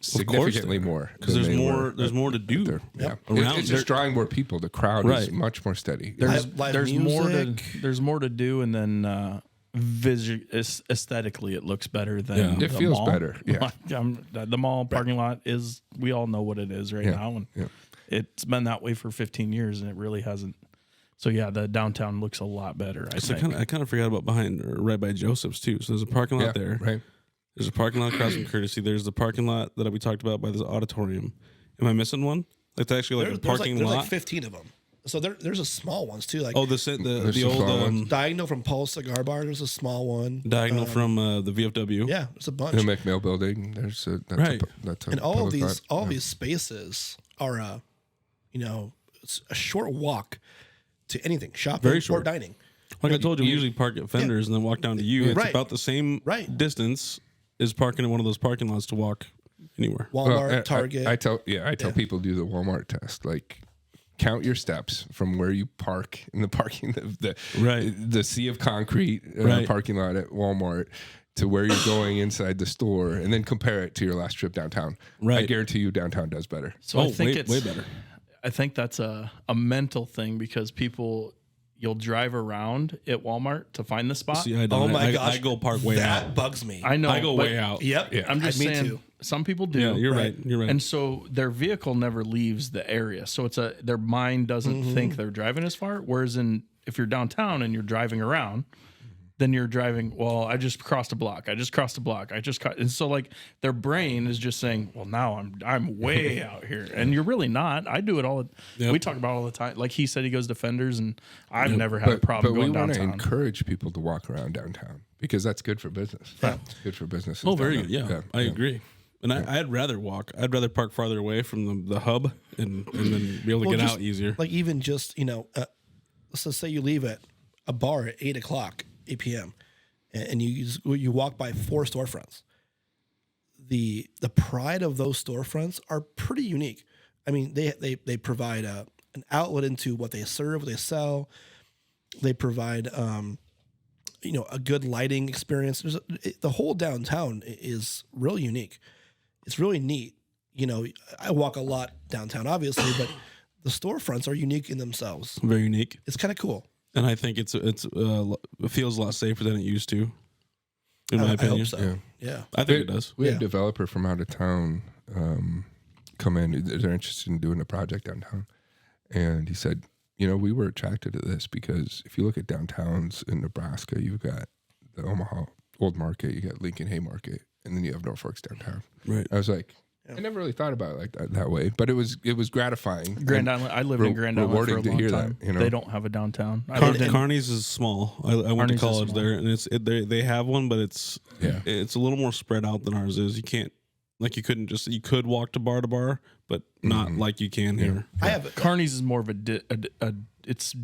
significantly more because than there's they more. were There's more to do. there. Yeah, Around it's there. just drawing more people. The crowd is Right. much more steady. There's Live there's more to music. there's more to do, and then aesthetically, it looks better than It the feels mall. better, yeah. The mall parking lot is, we all know what it is now, and it's been that way for 15 years, and it really hasn't. So yeah, the downtown looks a lot better. I think. I kind of forgot about right by Joseph's too. So there's a parking lot there. Right. There's a parking lot across from Courtesy. There's the parking lot that we talked about by the auditorium. Am I missing one? Like, it's actually like a parking there's lot. like 15 of them. So there's a small ones too. Like The some old small ones. diagonal from Paul's Cigar Bar. There's a small one. diagonal from the VFW. Yeah, there's a bunch. The McMill building. That's Right. That's a And all of public these lot. these spaces are it's a short walk to anything, shopping Very or short. dining. Like I told you, we usually park at Fenders and then walk down to you. It's Right. about the same distance as parking in one of those parking lots to walk anywhere. Walmart, Target. I tell people do the Walmart test. Like, count your steps from where you park in the parking the sea of concrete parking lot at Walmart to where you're going inside the store, and then compare it to your last trip downtown. Right. I guarantee you, downtown does better. So I think it's way better. I think that's a mental thing, because you'll drive around at Walmart to find the spot. See, I don't. Oh my gosh, I go park way out. That bugs me. I know. I go but way out. Yep. Yeah. I'm just Me saying, too. some people do. Yeah, you're right. You're right. And so their vehicle never leaves the area. So their mind doesn't think they're driving as far. Whereas if you're downtown and you're driving around, then you're driving, well, I just crossed a block. And so like their brain is just saying, well, now I'm way out here. And you're really not. I do it all. We talk about it all the time. Like he said, he goes to Fenders, and I've never had a problem going downtown. But we want to encourage people to walk around downtown, because that's good for business. Yeah. It's good for business. Oh, very good. Yeah, I agree. And I'd rather walk. I'd rather park farther away from the hub and then be able to get out easier. Like even just let's just say you leave at a bar at 8 p.m. and you walk by 4 storefronts. The pride of those storefronts are pretty unique. I mean, they provide an outlet into what they serve, what they sell. They provide a good lighting experience. The whole downtown is really unique. It's really neat. I walk a lot downtown, obviously, but the storefronts are unique in themselves. Very unique. It's kind of cool. And I think it feels a lot safer than it used to, in my I opinion. hope so. Yeah. I think it does. We had a developer from out of town come in. They're interested in doing a project downtown. And he said, we were attracted to this because if you look at downtowns in Nebraska, you've got the Omaha Old Market, you got Lincoln Haymarket, and then you have Norfolk's downtown. Right. I was like, I never really thought about it like that way, but it was gratifying. Grand Island. I lived in Grand Island for a rewarding to long hear time. that, They don't have a downtown. Carney's is small. I went to Carney's is college small. there, and they have one, but it's Yeah. it's a little more spread out than ours is. You can't you could walk to bar, but not like you can here. I have Carney's is more of it's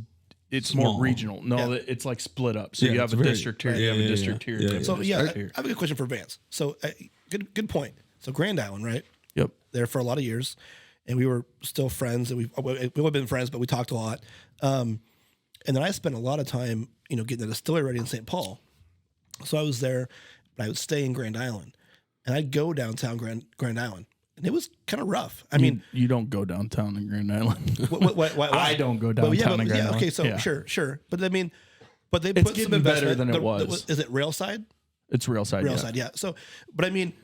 Small. more regional. No, it's like split up. So Yeah, you have it's a very- district here, yeah, you have a yeah, district yeah. here. Yeah, So you I have a have district a good question for Vance. So good point. So Grand Island, right? Yep. There for a lot of years, and we were still friends, and we've only been friends, but we talked a lot. And then I spent a lot of time, getting the distillery ready in St. Paul. So I was there, but I would stay in Grand Island, and I'd go downtown Grand Island, and it was kind of rough. I mean, you don't go downtown in Grand Island. why? I don't go But downtown in Grand Island. Okay, so Yeah. sure, but I mean, but they It's put some getting better investment. than it was. Is it Railside? It's Railside. Railside, yeah. So, but I mean,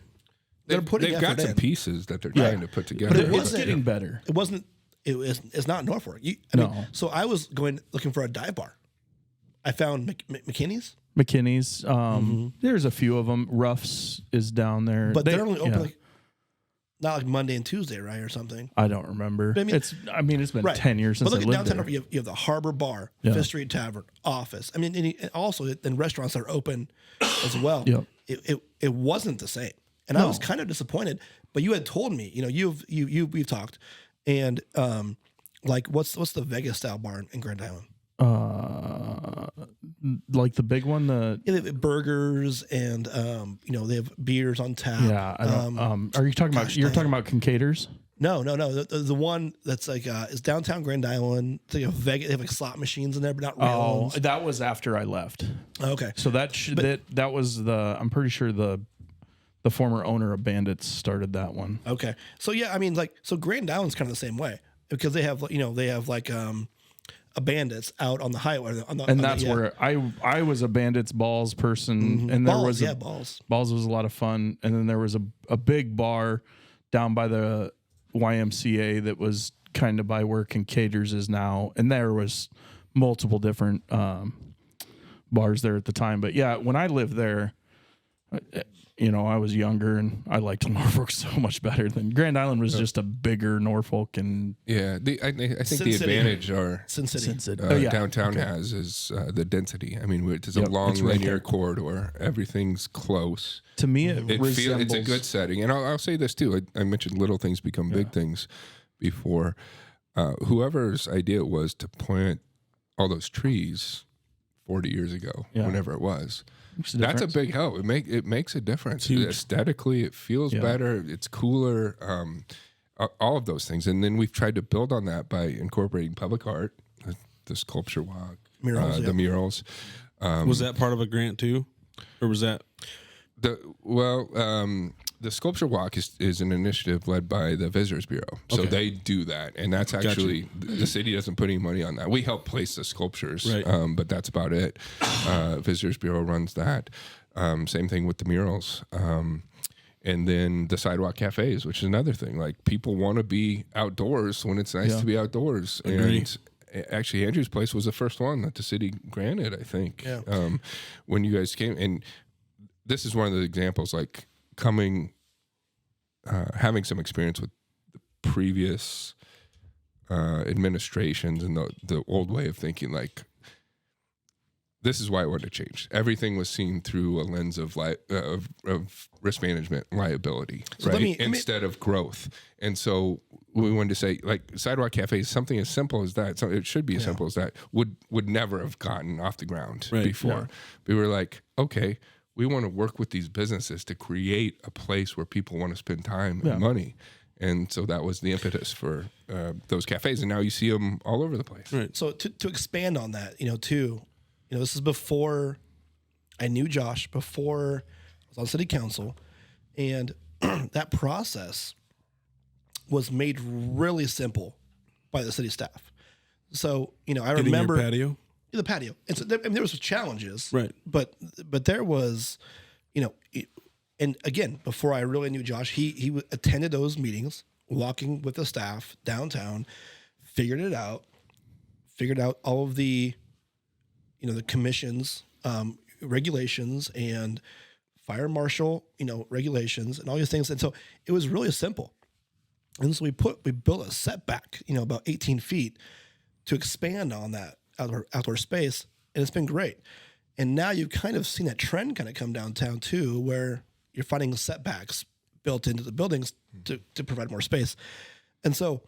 they're putting They've effort got some in. pieces that they're trying to put together. But it It's wasn't- getting better. It wasn't. It's not Norfolk. I No. mean, so I was looking for a dive bar. I found McKinney's, McKinney's. There's a few of them. Ruff's is down there. but they're only open yeah. not like Monday and Tuesday, right, or something. I don't remember. I mean- it's been Right. 10 years since But I look at lived downtown. there. You have the Harbor Bar, Yeah. Fifth Street Tavern, Office. I mean, and also then restaurants that are open as well. Yep. It wasn't the same, and I was kind of disappointed. But you had told me, we've talked, and like what's the Vegas style bar in Grand Island? Like the big one, Yeah, they have burgers and they have beers on tap. yeah. I don't, are you talking about? You're talking about Kincaiders? No. The one that's like is downtown Grand Island. It's like a Vegas. They have like slot machines in there, but not real Oh, ones. that was after I left. Okay. So that was the. I'm pretty sure the former owner of Bandits started that one. Okay. So yeah, I mean, like, so Grand Island's kind of the same way because they have like a Bandits out on the highway. And that's where I was a Bandits Balls person, and there was Balls. Balls was a lot of fun, and then there was a big bar down by the YMCA that was kind of by where Kincaid's is now, and there was multiple different bars there at the time. But yeah, when I lived there, I was younger and I liked Norfolk so much better than Grand Island was just a bigger Norfolk. And I think Sin the City. advantage our Sin City. downtown has is the density. I mean, it's a long it's right linear there. corridor. Everything's close. To me, it It's resembles a good setting. And I'll say this too. I mentioned little things become big things before. Whoever's idea it was to plant all those trees 40 years ago, whenever it was, that's a big help. It makes a difference. Aesthetically, it feels better. It's cooler. All of those things. And then we've tried to build on that by incorporating public art, the sculpture walk, the murals. Was that part of a grant too, or was that the sculpture walk is an initiative led by the Visitors Bureau. So they do that. And that's actually, the city doesn't put any money on that. We help place the sculptures, but that's about it. Visitors Bureau runs that. Same thing with the murals. And then the sidewalk cafes, which is another thing. Like, people want to be outdoors when it's nice to be outdoors. Agree. And actually, Andrew's place was the first one that the city granted, I think, when you guys came. And this is one of the examples, like, having some experience with the previous administrations and the old way of thinking, like, this is why I wanted to change. Everything was seen through a lens of risk management, liability, So right? Instead of growth. And so we wanted to say, like, sidewalk cafes, something as simple as that, so it should be as simple as that, would never have gotten off the ground before. We were like, okay, we want to work with these businesses to create a place where people want to spend time and money. And so that was the impetus for those cafes. And now you see them all over the place. right? So to expand on that, this is before I knew Josh, before I was on city council, and that process was made really simple by the city staff. So, I remember your patio. the patio. And so there was challenges, Right. But there was, and again, before I really knew Josh, he attended those meetings, walking with the staff downtown, figured out all of the, the commission's regulations and fire marshal, regulations and all these things. And so it was really simple. And so we built a setback, about 18 feet to expand on that outdoor space, and it's been great. And now you've kind of seen that trend kind of come downtown too, where you're finding setbacks built into the buildings to provide more space. And so,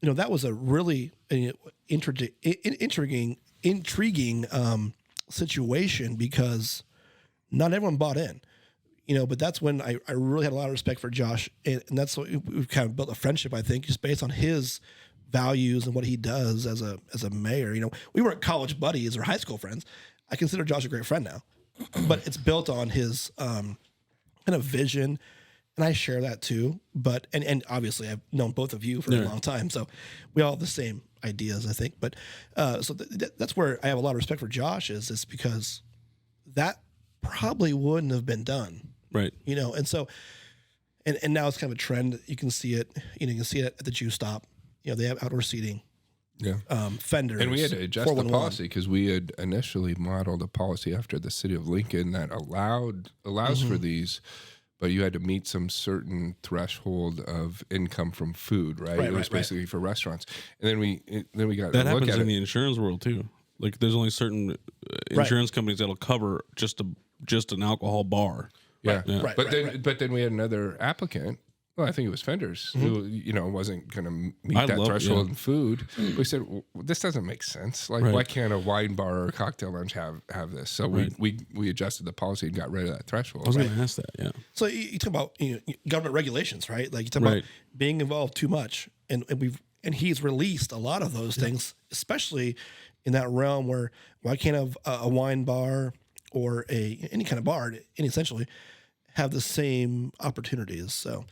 that was a really intriguing situation, because not everyone bought in, but that's when I really had a lot of respect for Josh, and that's what we've kind of built a friendship, I think, just based on his values and what he does as a mayor. We weren't college buddies or high school friends. I consider Josh a great friend now, but it's built on his kind of vision, and I share that too. But and obviously I've known both of you for a long time, so we all have the same ideas, I think. But so that's where I have a lot of respect for Josh, is because that probably wouldn't have been done, Right. And so and now it's kind of a trend. You can see it. You can see it at the Jew Stop. They have outdoor seating. Yeah. Fenders. And we had to adjust the policy because we had initially modeled a policy after the city of Lincoln that allows for these, but you had to meet some certain threshold of income from food, right? It was basically for restaurants. And then we got That to look happens at in it. the insurance world too. Like, there's only certain insurance companies that'll cover just an alcohol bar. Yeah. Right, But then we had another applicant. Well, I think it was Fenders who, wasn't going to meet that threshold in food. We said, well, this doesn't make sense. Like, why can't a wine bar or a cocktail lounge have this? So we adjusted the policy and got rid of that threshold. I was going to ask that. Yeah. So you talk about government regulations, right? Like, you talk about being involved too much, and he's released a lot of those things, especially in that realm where why can't a wine bar or any kind of bar, essentially, have the same opportunities? So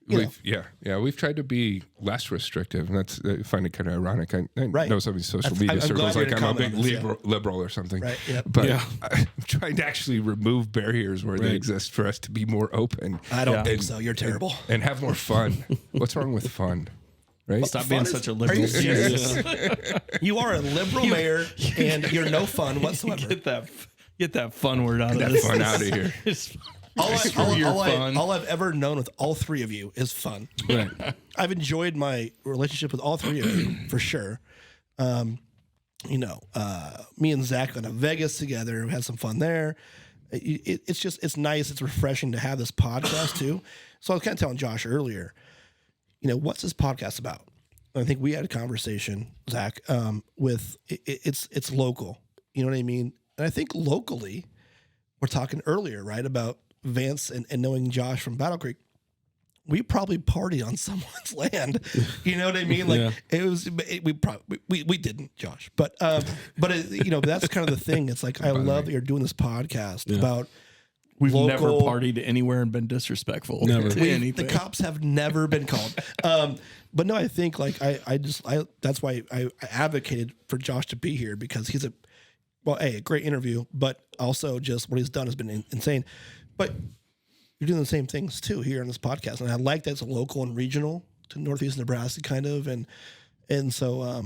We've tried to be less restrictive, and that's I find it kind of ironic. I Right. know some of these social That's- media I'm circles glad you're like I'm a gonna big comment on this, liberal or something, Right, yep. But Yeah. I'm trying to actually remove barriers where they Right. exist for us to be more open. I don't Yeah. think so. You're terrible. And have more fun. What's wrong with fun? Right? Stop being Fun such is- a Are liberal. you serious? Yeah. You are a liberal mayor, and you're no fun whatsoever. Get that fun word out of That this. fun out of here. Fun. All I've ever known with all three of you is fun. Right. I've enjoyed my relationship with all three of you for sure. Me and Zach went to Vegas together. We had some fun there. It's nice. It's refreshing to have this podcast too. So I was kind of telling Josh earlier, what's this podcast about? And I think we had a conversation, Zach, with it's local. You know what I mean? And I think locally, we're talking earlier, right, about Vance and knowing Josh from Battle Creek. We probably party on someone's land. You know what I mean? Like we didn't, Josh, but that's kind of the thing. It's like, I love that you're doing this podcast about We've local, never partied anywhere and been disrespectful Never. to the anything. cops have never been called. But no, I think like that's why I advocated for Josh to be here, because he's a great interview, but also just what he's done has been insane. But you're doing the same things too here on this podcast, and I like that it's local and regional to Northeast Nebraska, kind of, and so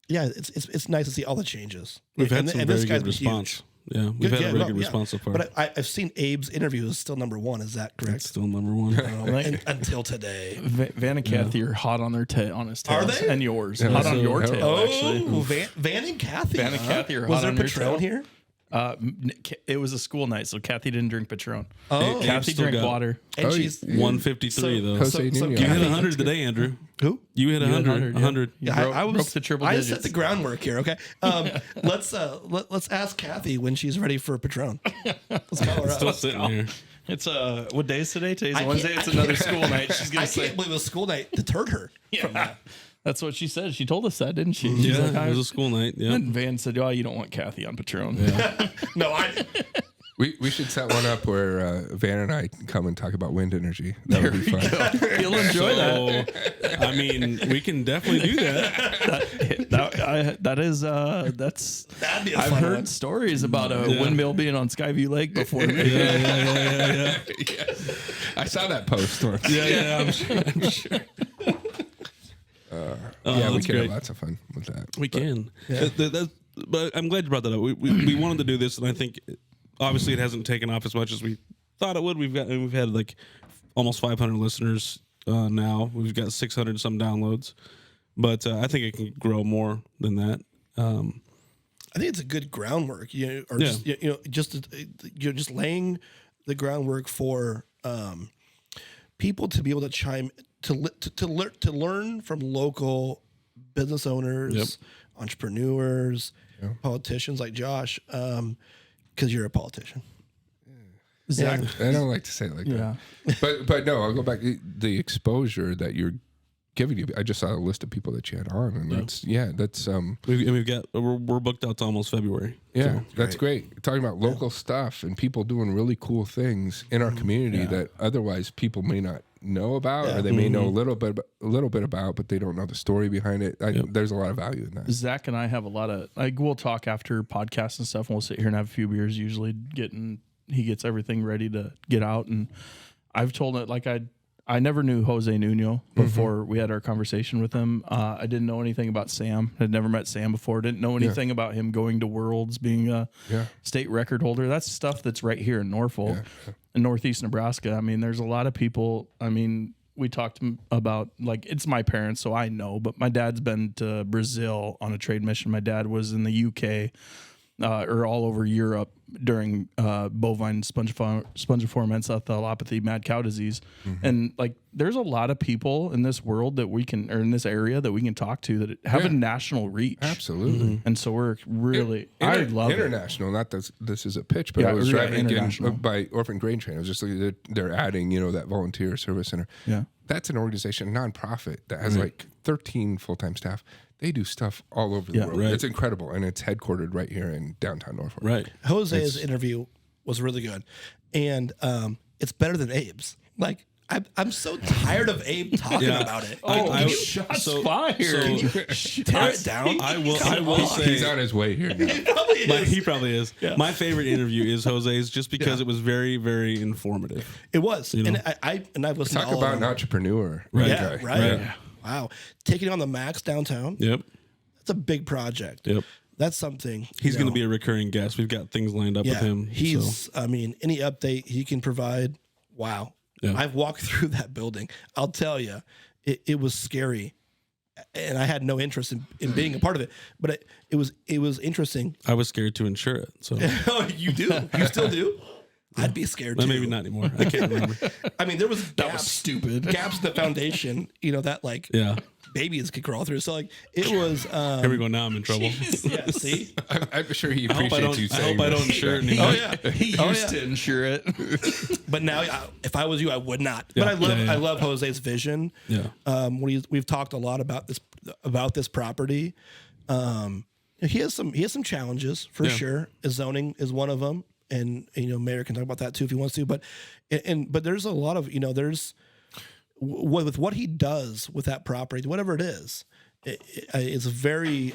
it's nice to see all the changes. We've had And some this very guy's good been response. huge. Yeah, we've had a very good yeah. response so far. But I've seen Abe's interview is still number one. Is that correct? It's still number one. Until today. Van and Kathy are hot on their on his tails. Are they? And yours. Yeah, hot on so- your oh. tail, actually. Van and Kathy. Van and Kathy are Was hot there on your Patron tail. here? It was a school night, so Kathy didn't drink Patron. Oh. Kathy still drank got- water. And Oh, she's 153 though. Jose Nino. You hit Kathy- 100 today, Andrew. who? You hit 100. 100. Yeah. Yeah, broke the triple I digits. set the groundwork here. Okay, let's ask Kathy when she's ready for Patron. Let's call her Still up. sitting here. It's what day is today? Today's I Wednesday. can't- It's another school night. She's I gonna say can't believe it was school night deterred her from that. that's what she said. She told us that, didn't she? She's Yeah, like, it was a school night. Yeah. and Van said, "Oh, you don't want Kathy on Patron." No, I. We should set one up where Van and I come and talk about wind energy. That would be fun. You'll enjoy that. So, I mean, we can definitely do that. That's. That'd be a I've fun heard one. stories about a windmill being on Skyview Lake before. Yeah. I saw that post once. Yeah, I'm sure. Yeah, we that's can great. have lots of fun with that. We can. But I'm glad you brought that up. We wanted to do this, and I think obviously it hasn't taken off as much as we thought it would. We've had like almost 500 listeners now. We've got 600 some downloads, but I think it can grow more than that. I think it's a good groundwork. Just laying the groundwork for people to be able to chime to learn from local business owners, entrepreneurs, politicians like Josh, because you're a politician. Zach, I don't like to say it like yeah. that. But no, I'll go back. The exposure that you're giving you. I just saw a list of people that you had on, and that's we're booked out to almost February. yeah, So, that's great. Talking about local stuff and people doing really cool things in our community that otherwise people may not know about, or they may know a little bit about, but they don't know the story behind it. There's a lot of value in that. Zach and I have a lot of we'll talk after podcasts and stuff, and we'll sit here and have a few beers. Usually, he gets everything ready to get out, and I've told it I never knew Jose Nuno before we had our conversation with him. I didn't know anything about Sam. I'd never met Sam before. Didn't know anything about him going to Worlds, being a state record holder. That's stuff that's right here in Norfolk, in Northeast Nebraska. I mean, there's a lot of people. I mean, we talked about, it's my parents, so I know, but my dad's been to Brazil on a trade mission. My dad was in the UK or all over Europe during bovine spongiform encephalopathy, mad cow disease. And there's a lot of people in this world that we can, or in this area that we can talk to that have a national reach. Absolutely. And so we're really, I love international. Not this is a pitch, but I was driving in by Orphan Grain Train. I was just looking at they're adding, that volunteer service center. Yeah. That's an organization, a nonprofit that has 13 full-time staff. They do stuff all over the world. Right. It's incredible, and it's headquartered right here in downtown Norfolk. right. Jose's interview was really good, and it's better than Abe's. I'm so tired of Abe talking about it. Shots fired. Tear it down. I will say He's on his way here now. he probably is. My favorite interview is Jose's, just because it was very, very informative. It was, know? and I've listened Talk to all about of an them. entrepreneur. Right. Yeah, guy. right. Right. Wow, taking on the Max downtown. Yep. That's a big project. Yep. That's something. He's you going know. to be a recurring guest. We've got things lined up with him. He's. I mean, any update he can provide. Wow. Yeah. I've walked through that building. I'll tell you, it was scary, and I had no interest in being a part of it. But it was interesting. I was scared to insure it. So Oh, you do? You still do? I'd be scared too. maybe not anymore. I can't remember. I mean, there was That was gaps, stupid. gaps in the foundation. You know that like Yeah. babies could crawl through. So like it was. Here we go. Now I'm in trouble. Yeah. See. I'm sure he I hope appreciates you I saying hope I don't this. insure it anymore. Oh yeah. He used to insure it. But now, if I was you, I would not. Yeah. But I love Yeah, yeah. I love Jose's vision. Yeah. We've talked a lot about this property. He has some challenges for sure. Zoning is one of them, and Mayor can talk about that too if he wants to. But there's a lot of there's with what he does with that property, whatever it is, it's very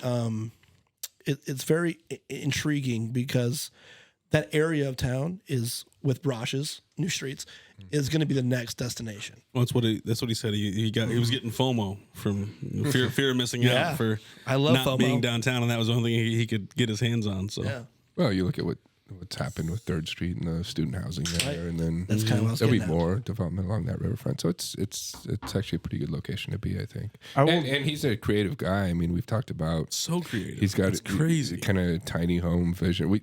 it's very intriguing because that area of town is with Brosh's new streets is going to be the next destination. Well, that's what he said. He was getting FOMO from fear of missing Yeah. out for I love not FOMO. being downtown, and that was the only thing he could get his hands on. So Yeah, Well, you look at what's happened with 3rd Street and the student housing there, and then that's kind of what I was there'll be getting at. more development along that riverfront. So it's actually a pretty good location to be, I think. I will- And he's a creative guy. I mean, we've talked about so creative. he's got it's crazy. kind of tiny home vision.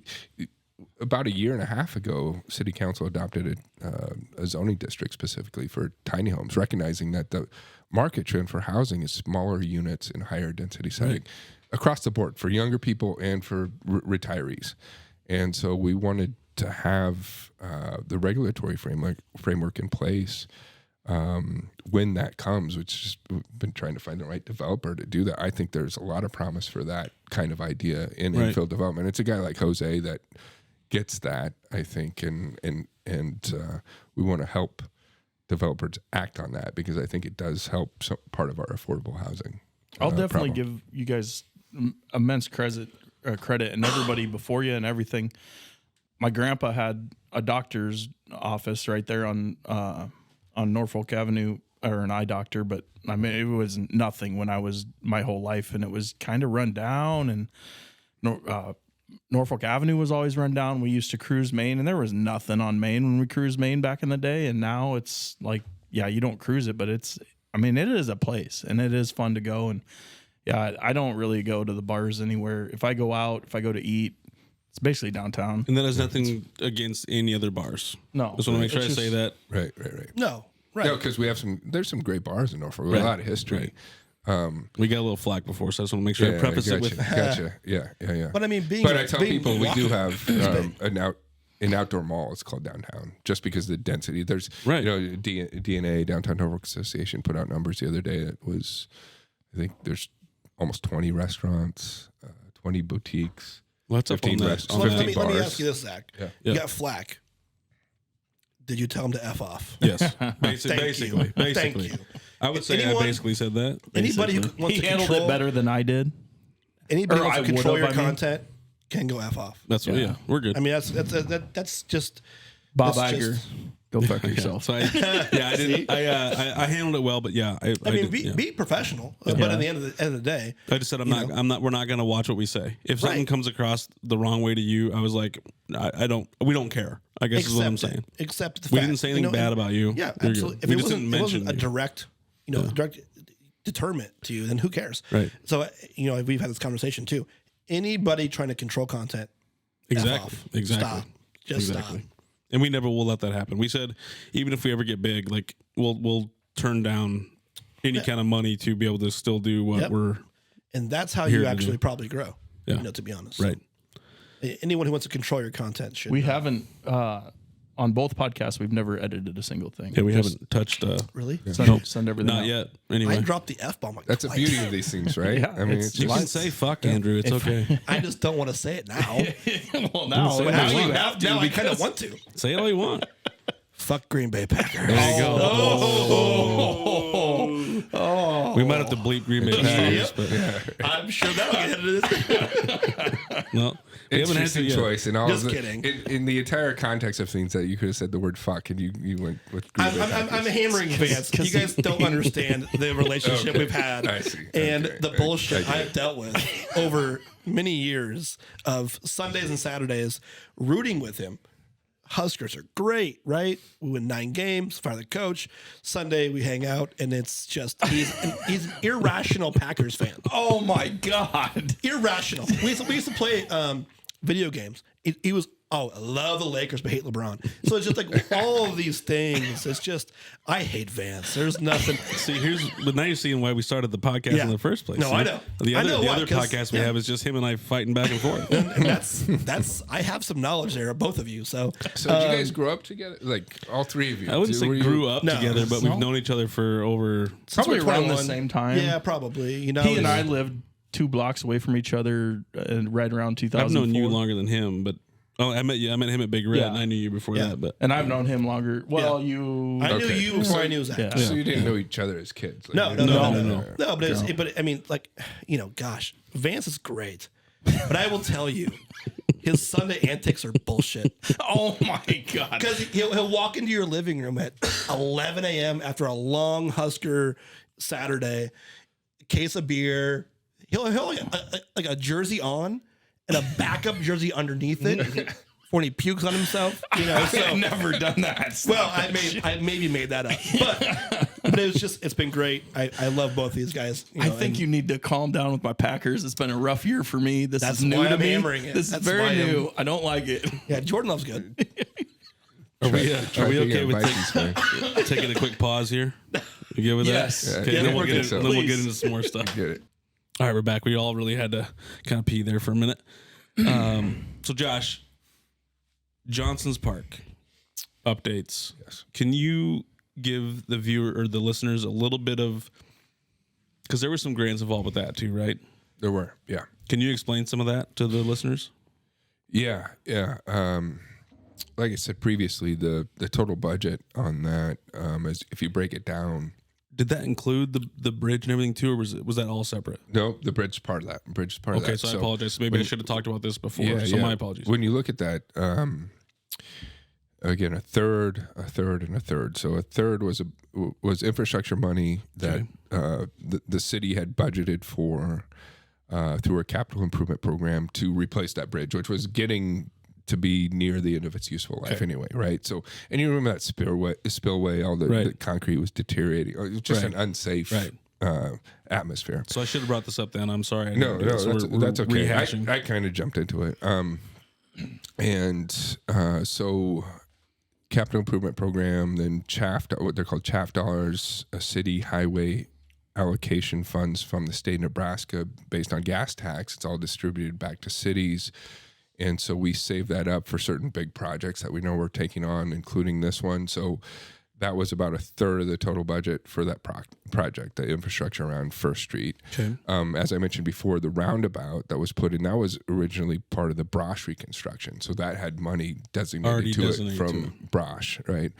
About a year and a half ago, City Council adopted a zoning district specifically for tiny homes, recognizing that the market trend for housing is smaller units in higher density setting across the board for younger people and for retirees. And so we wanted to have the regulatory framework in place when that comes, which is we've been trying to find the right developer to do that. I think there's a lot of promise for that kind of idea in infill development. It's a guy like Jose that gets that, I think, and we want to help developers act on that because I think it does help part of our affordable housing. I'll definitely problem. give you guys immense credit and everybody before you and everything. My grandpa had a doctor's office right there on Norfolk Avenue, or an eye doctor, but I mean it was nothing when I was my whole life, and it was kind of run down, and Norfolk Avenue was always run down. We used to cruise Main, and there was nothing on Main when we cruised Main back in the day, and now it's like, yeah, you don't cruise it, but it is a place, and it is fun to go. And yeah, I don't really go to the bars anywhere. If I go to eat, it's basically downtown. And that has nothing against any other bars. No. Just want to make sure I It's say just- that. Right. No, right. No, because there's some great bars in Norfolk. We have a lot of history. We got a little flack before, so I just want to make sure I preface it with gotcha. Yeah. But I mean, But I tell people we do walking- have an outdoor mall. It's called Downtown, just because of the density. There's DNA Downtown Norfolk Association put out numbers the other day. It was, I think there's almost 20 restaurants, 20 boutiques. What's up on 15 that? rest- On So that? let me bars. ask you this, Zach. Yeah. You got flack. Did you tell him to F off? Yes, Thank basically. you. Thank you. I would say Anyone- I basically said that. Anybody who basically. wants He to handled control it better than I did. Anybody Or who wants I to control would've, your I mean. content can go F off. That's what. Yeah, we're good. I mean, that's just Bob that's Iger, just- go fuck Yeah, yourself. so I didn't. I handled it well, but yeah, I I mean, did, be professional. But at the end of the day, I just said I'm not. We're not going to watch what we say. If something Right. comes across the wrong way to you, I was like, I don't. We don't care. I guess is what I'm saying. Accept the We fact. didn't say anything bad about you. Yeah, You're absolutely. good. If We it just wasn't, didn't it wasn't mention a you. direct, direct deterrent to you, then who cares? Right. So we've had this conversation too. Anybody trying to control content, F Exactly. off. Exactly. Stop. Just Exactly. stop. And we never will let that happen. We said even if we ever get big, like we'll turn down any kind of money to be able to still do what Yep. we're And that's how Here you to actually do. probably grow. Yeah. To be honest. right. Anyone who wants to control your content should. We haven't on both podcasts. We've never edited a single thing. Yeah, we Just haven't touched. Really? send everything. Not out. yet. I Anyway, dropped the F bomb. Like That's the twice. beauty of these things, right? Yeah, I mean, it's it's you just, can say fuck, Andrew. It's okay. I just don't want to say it now. Well, now Say But now what you you want. have to. Now I kind of want to. Say it all you want. Fuck Green Bay Packers. There you go. We might have to bleep Green Bay Packers, but I'm sure that'll get into this. no. We haven't had to Interesting yet. choice. And all Just of the, kidding. In the entire context of things that you could have said the word fuck, and you went with Green Bay I'm Packers. hammering Vance. You guys don't understand the relationship Okay. we've had I see. and Okay. the bullshit I get I've dealt with over many years of Sundays and Saturdays rooting with him. Huskers are great, right? We win 9 games, fire the coach. Sunday we hang out, and it's just he's an irrational Packers fan. Oh my God. Irrational. We used to play video games. He was, I love the Lakers, but hate LeBron. So it's just like all of these things. It's just, I hate Vance. There's nothing. See, but now you're seeing why we started the podcast Yeah. in the first place. No, See? I know. The I other, know the why, other 'cause- podcast we have is just him and I fighting back and forth. And that's I have some knowledge there of both of you. So So did you guys grow up together? Like all three of you? I wouldn't say Were you- grew up No. together, but No. we've known each other for over. Probably we're around the 21. same time. Yeah, probably. You know, He and I lived 2 blocks away from each other right around 2004. I've known you longer than him, but I met him at Big Red, Yeah. and I knew you before Yeah. that. But And I've known him longer. Well, Yeah. you. I knew Okay. you before I knew Zach. Yeah. So you didn't know each other as kids? Like, No, you no, didn't- no, no, no, no, no. no. But it's, but I mean, like, you know, gosh, Vance is great, but I will tell you, his Sunday antics are bullshit. Oh my God. Because he'll walk into your living room at 11 a.m. after a long Husker Saturday, case of beer. He'll like a jersey on and a backup jersey underneath it when he pukes on himself. You know, I've so never done that. well, I maybe made that up, but it was just it's been great. I love both these guys. You know, I think and you need to calm down with my Packers. It's been a rough year for me. This That's is new why to I'm me. hammering it. This That's is very why I'm- new. I don't like it. yeah, Jordan Love's good. are we Try being okay a with Vikings fan. taking a quick pause here? You good with Yes. that? Yeah, Okay, yeah, then, we're good. then we'll get Please. into some more stuff. Get it? All right, we're back. We all really had to kind of pee there for a minute. So, Josh, Johnson's Park updates. Yes. Can you give the viewer or the listeners a little bit of, because there were some grants involved with that too, right? There were, yeah. Can you explain some of that to the listeners? Yeah. Like I said previously, the total budget on that is, if you break it down, Did that include the bridge and everything too, or was that all separate? no, the bridge is part of that. Bridge is part of Okay, that. so I apologize. Maybe I should have talked about this before. So my apologies. When you look at that, again, a third, and a third. So a third was infrastructure money that the city had budgeted for through a capital improvement program to replace that bridge, which was getting to be near the end of its useful life anyway, right? So, and you remember that spillway, all the concrete was deteriorating. It was just an unsafe atmosphere. So I should have brought this up then. I'm sorry. I No, didn't do this. We're that's okay. rehashing. I kind of jumped into it. So capital improvement program, then what they're called CHAF dollars, a city highway allocation funds from the state of Nebraska based on gas tax. It's all distributed back to cities. And so we save that up for certain big projects that we know we're taking on, including this one. So that was about a third of the total budget for that project, the infrastructure around First Street. Okay. As I mentioned before, the roundabout that was put in, that was originally part of the Brosh reconstruction. So that had money Already designated to it designated from Brosh, right?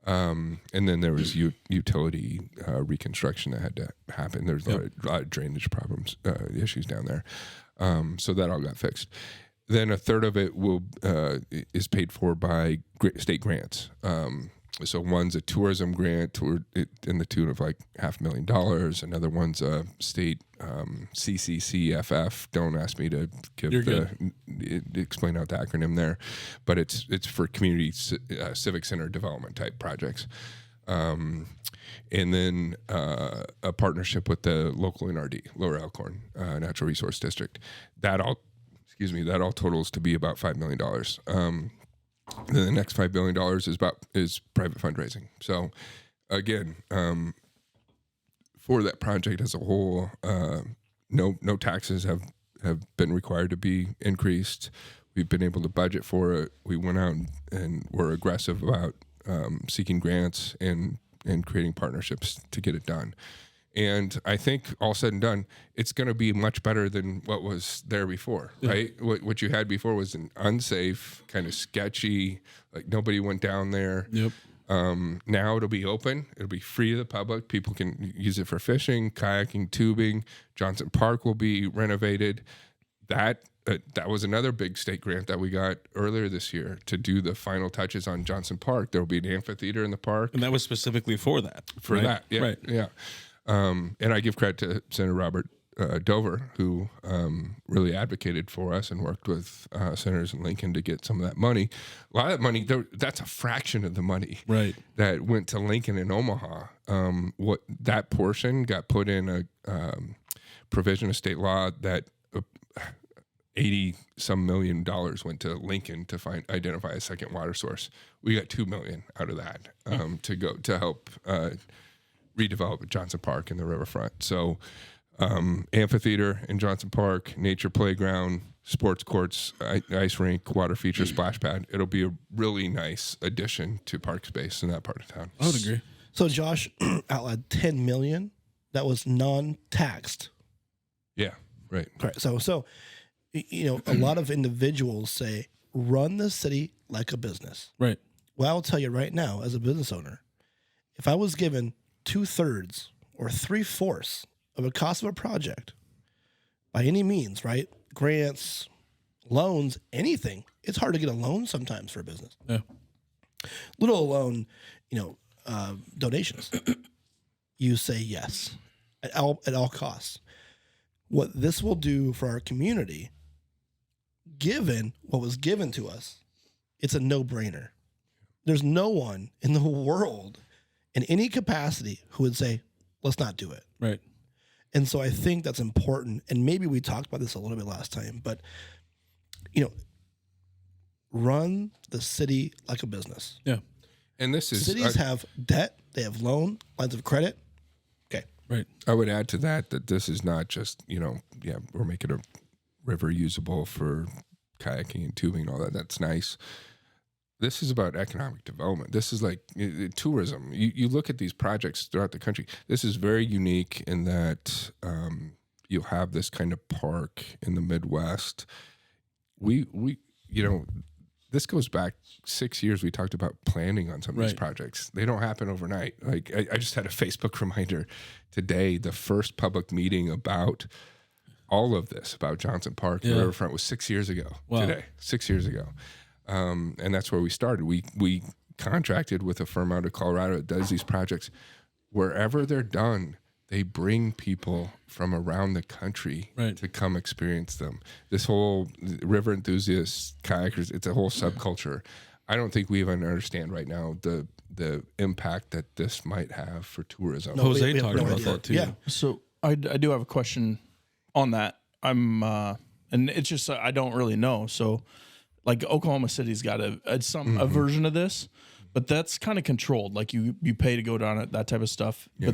And then there was utility reconstruction that had to happen. There's a lot of drainage problems, issues down there. So that all got fixed. Then a third of it is paid for by state grants. So one's a tourism grant in the tune of like $500,000. Another one's a state CCCFF. Don't ask me to give explain out the acronym there, but it's for community civic center development type projects. And then a partnership with the local NRD, Lower Elkhorn Natural Resource District. That all totals to be about $5 million. Then the next $5 billion is private fundraising. So again, for that project as a whole, no taxes have been required to be increased. We've been able to budget for it. We went out and were aggressive about seeking grants and creating partnerships to get it done. And I think all said and done, it's going to be much better than what was there before, right? What you had before was an unsafe, kind of sketchy, like nobody went down there. Yep. Now it'll be open. It'll be free to the public. People can use it for fishing, kayaking, tubing. Johnson Park will be renovated. That was another big state grant that we got earlier this year to do the final touches on Johnson Park. There will be an amphitheater in the park. And that was specifically for that. For right? that, yeah, Right. yeah. And I give credit to Senator Robert Dover, who really advocated for us and worked with senators in Lincoln to get some of that money. A lot of that money, that's a fraction of the money Right. that went to Lincoln and Omaha. What that portion got put in a provision of state law that $80-some million went to Lincoln to identify a second water source. We got $2 million out of that to help redevelop Johnson Park and the riverfront. So amphitheater in Johnson Park, nature playground, sports courts, ice rink, water feature, splash pad. It'll be a really nice addition to park space in that part of town. I would agree. So Josh outlined $10 million that was non-taxed. Yeah, right. Correct. So a lot of individuals say, run the city like a business. Right. Well, I'll tell you right now, as a business owner, if I was given 2/3 or 3/4 of a cost of a project by any means, right? Grants, loans, anything. It's hard to get a loan sometimes for a business. Yeah. Little alone, donations. You say yes at all costs. What this will do for our community, given what was given to us, it's a no-brainer. There's no one in the world in any capacity who would say, let's not do it. Right. And so I think that's important. And maybe we talked about this a little bit last time, but, run the city like a business. Yeah. And this is Cities have debt, they have lines of credit. Okay. Right. I would add to that this is not just, we're making a river usable for kayaking and tubing and all that. That's nice. This is about economic development. This is like tourism. You look at these projects throughout the country. This is very unique in that you'll have this kind of park in the Midwest. This goes back 6 years. We talked about planning on some of these Right. projects. They don't happen overnight. Like I just had a Facebook reminder today. The first public meeting about all of this, about Johnson Park and Yeah. Riverfront, was 6 years ago. Wow. Today, 6 years ago, and that's where we started. We contracted with a firm out of Colorado that does these projects. Wherever they're done, they bring people from around the country Right. to come experience them. This whole river enthusiasts, kayakers, it's a whole subculture. I don't think we even understand right now the impact that this might have for tourism. No, Jose we have talked no about idea. that too. Yeah. So I do have a question on that. And it's just I don't really know. So like Oklahoma City's got a version of this, but that's kind of controlled. Like you pay to go down it, that type of stuff. Yeah.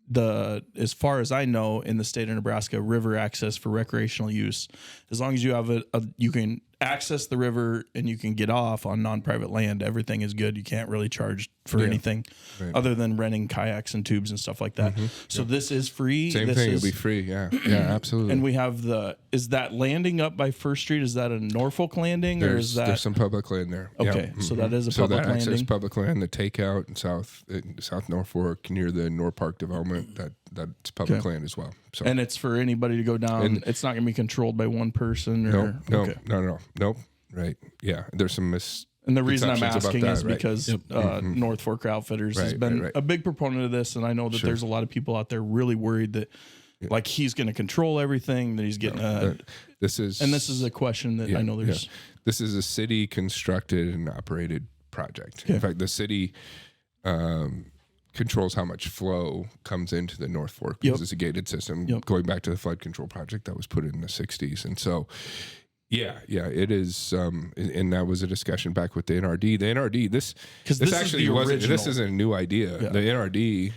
But as far as I know, in the state of Nebraska, river access for recreational use, as long as you have you can access the river and you can get off on non-private land, everything is good. You can't really charge for anything other than renting kayaks and tubes and stuff like that. So this is free. Same This thing, is, it'll be free. Yeah, yeah, absolutely. and we have is that landing up by First Street? Is that a Norfolk landing or is that there's some public land there. okay? Yeah. So that is a So public that access landing. public land, the takeout in South Norfolk near the North Park development, that's public Okay. land as well. So And it's for anybody to go down. And- It's not going to be controlled by one person. Or, no, okay. nope. Right. Yeah. There's some And the reason I'm conceptions about asking that, is right. because North Fork Outfitters has Right, been right. a big proponent of this, and I know that Sure. there's a lot of people out there really worried that, like, he's going to control everything. That he's getting. this is a question that I know there's. This is a city constructed and operated project. In fact, the city controls how much flow comes into the North Fork because it's a gated system. Going back to the flood control project that was put in the 60s, and so. Yeah, it is, and that was a discussion back with the NRD. The NRD, this actually wasn't. This isn't a new idea. Yeah. The NRD,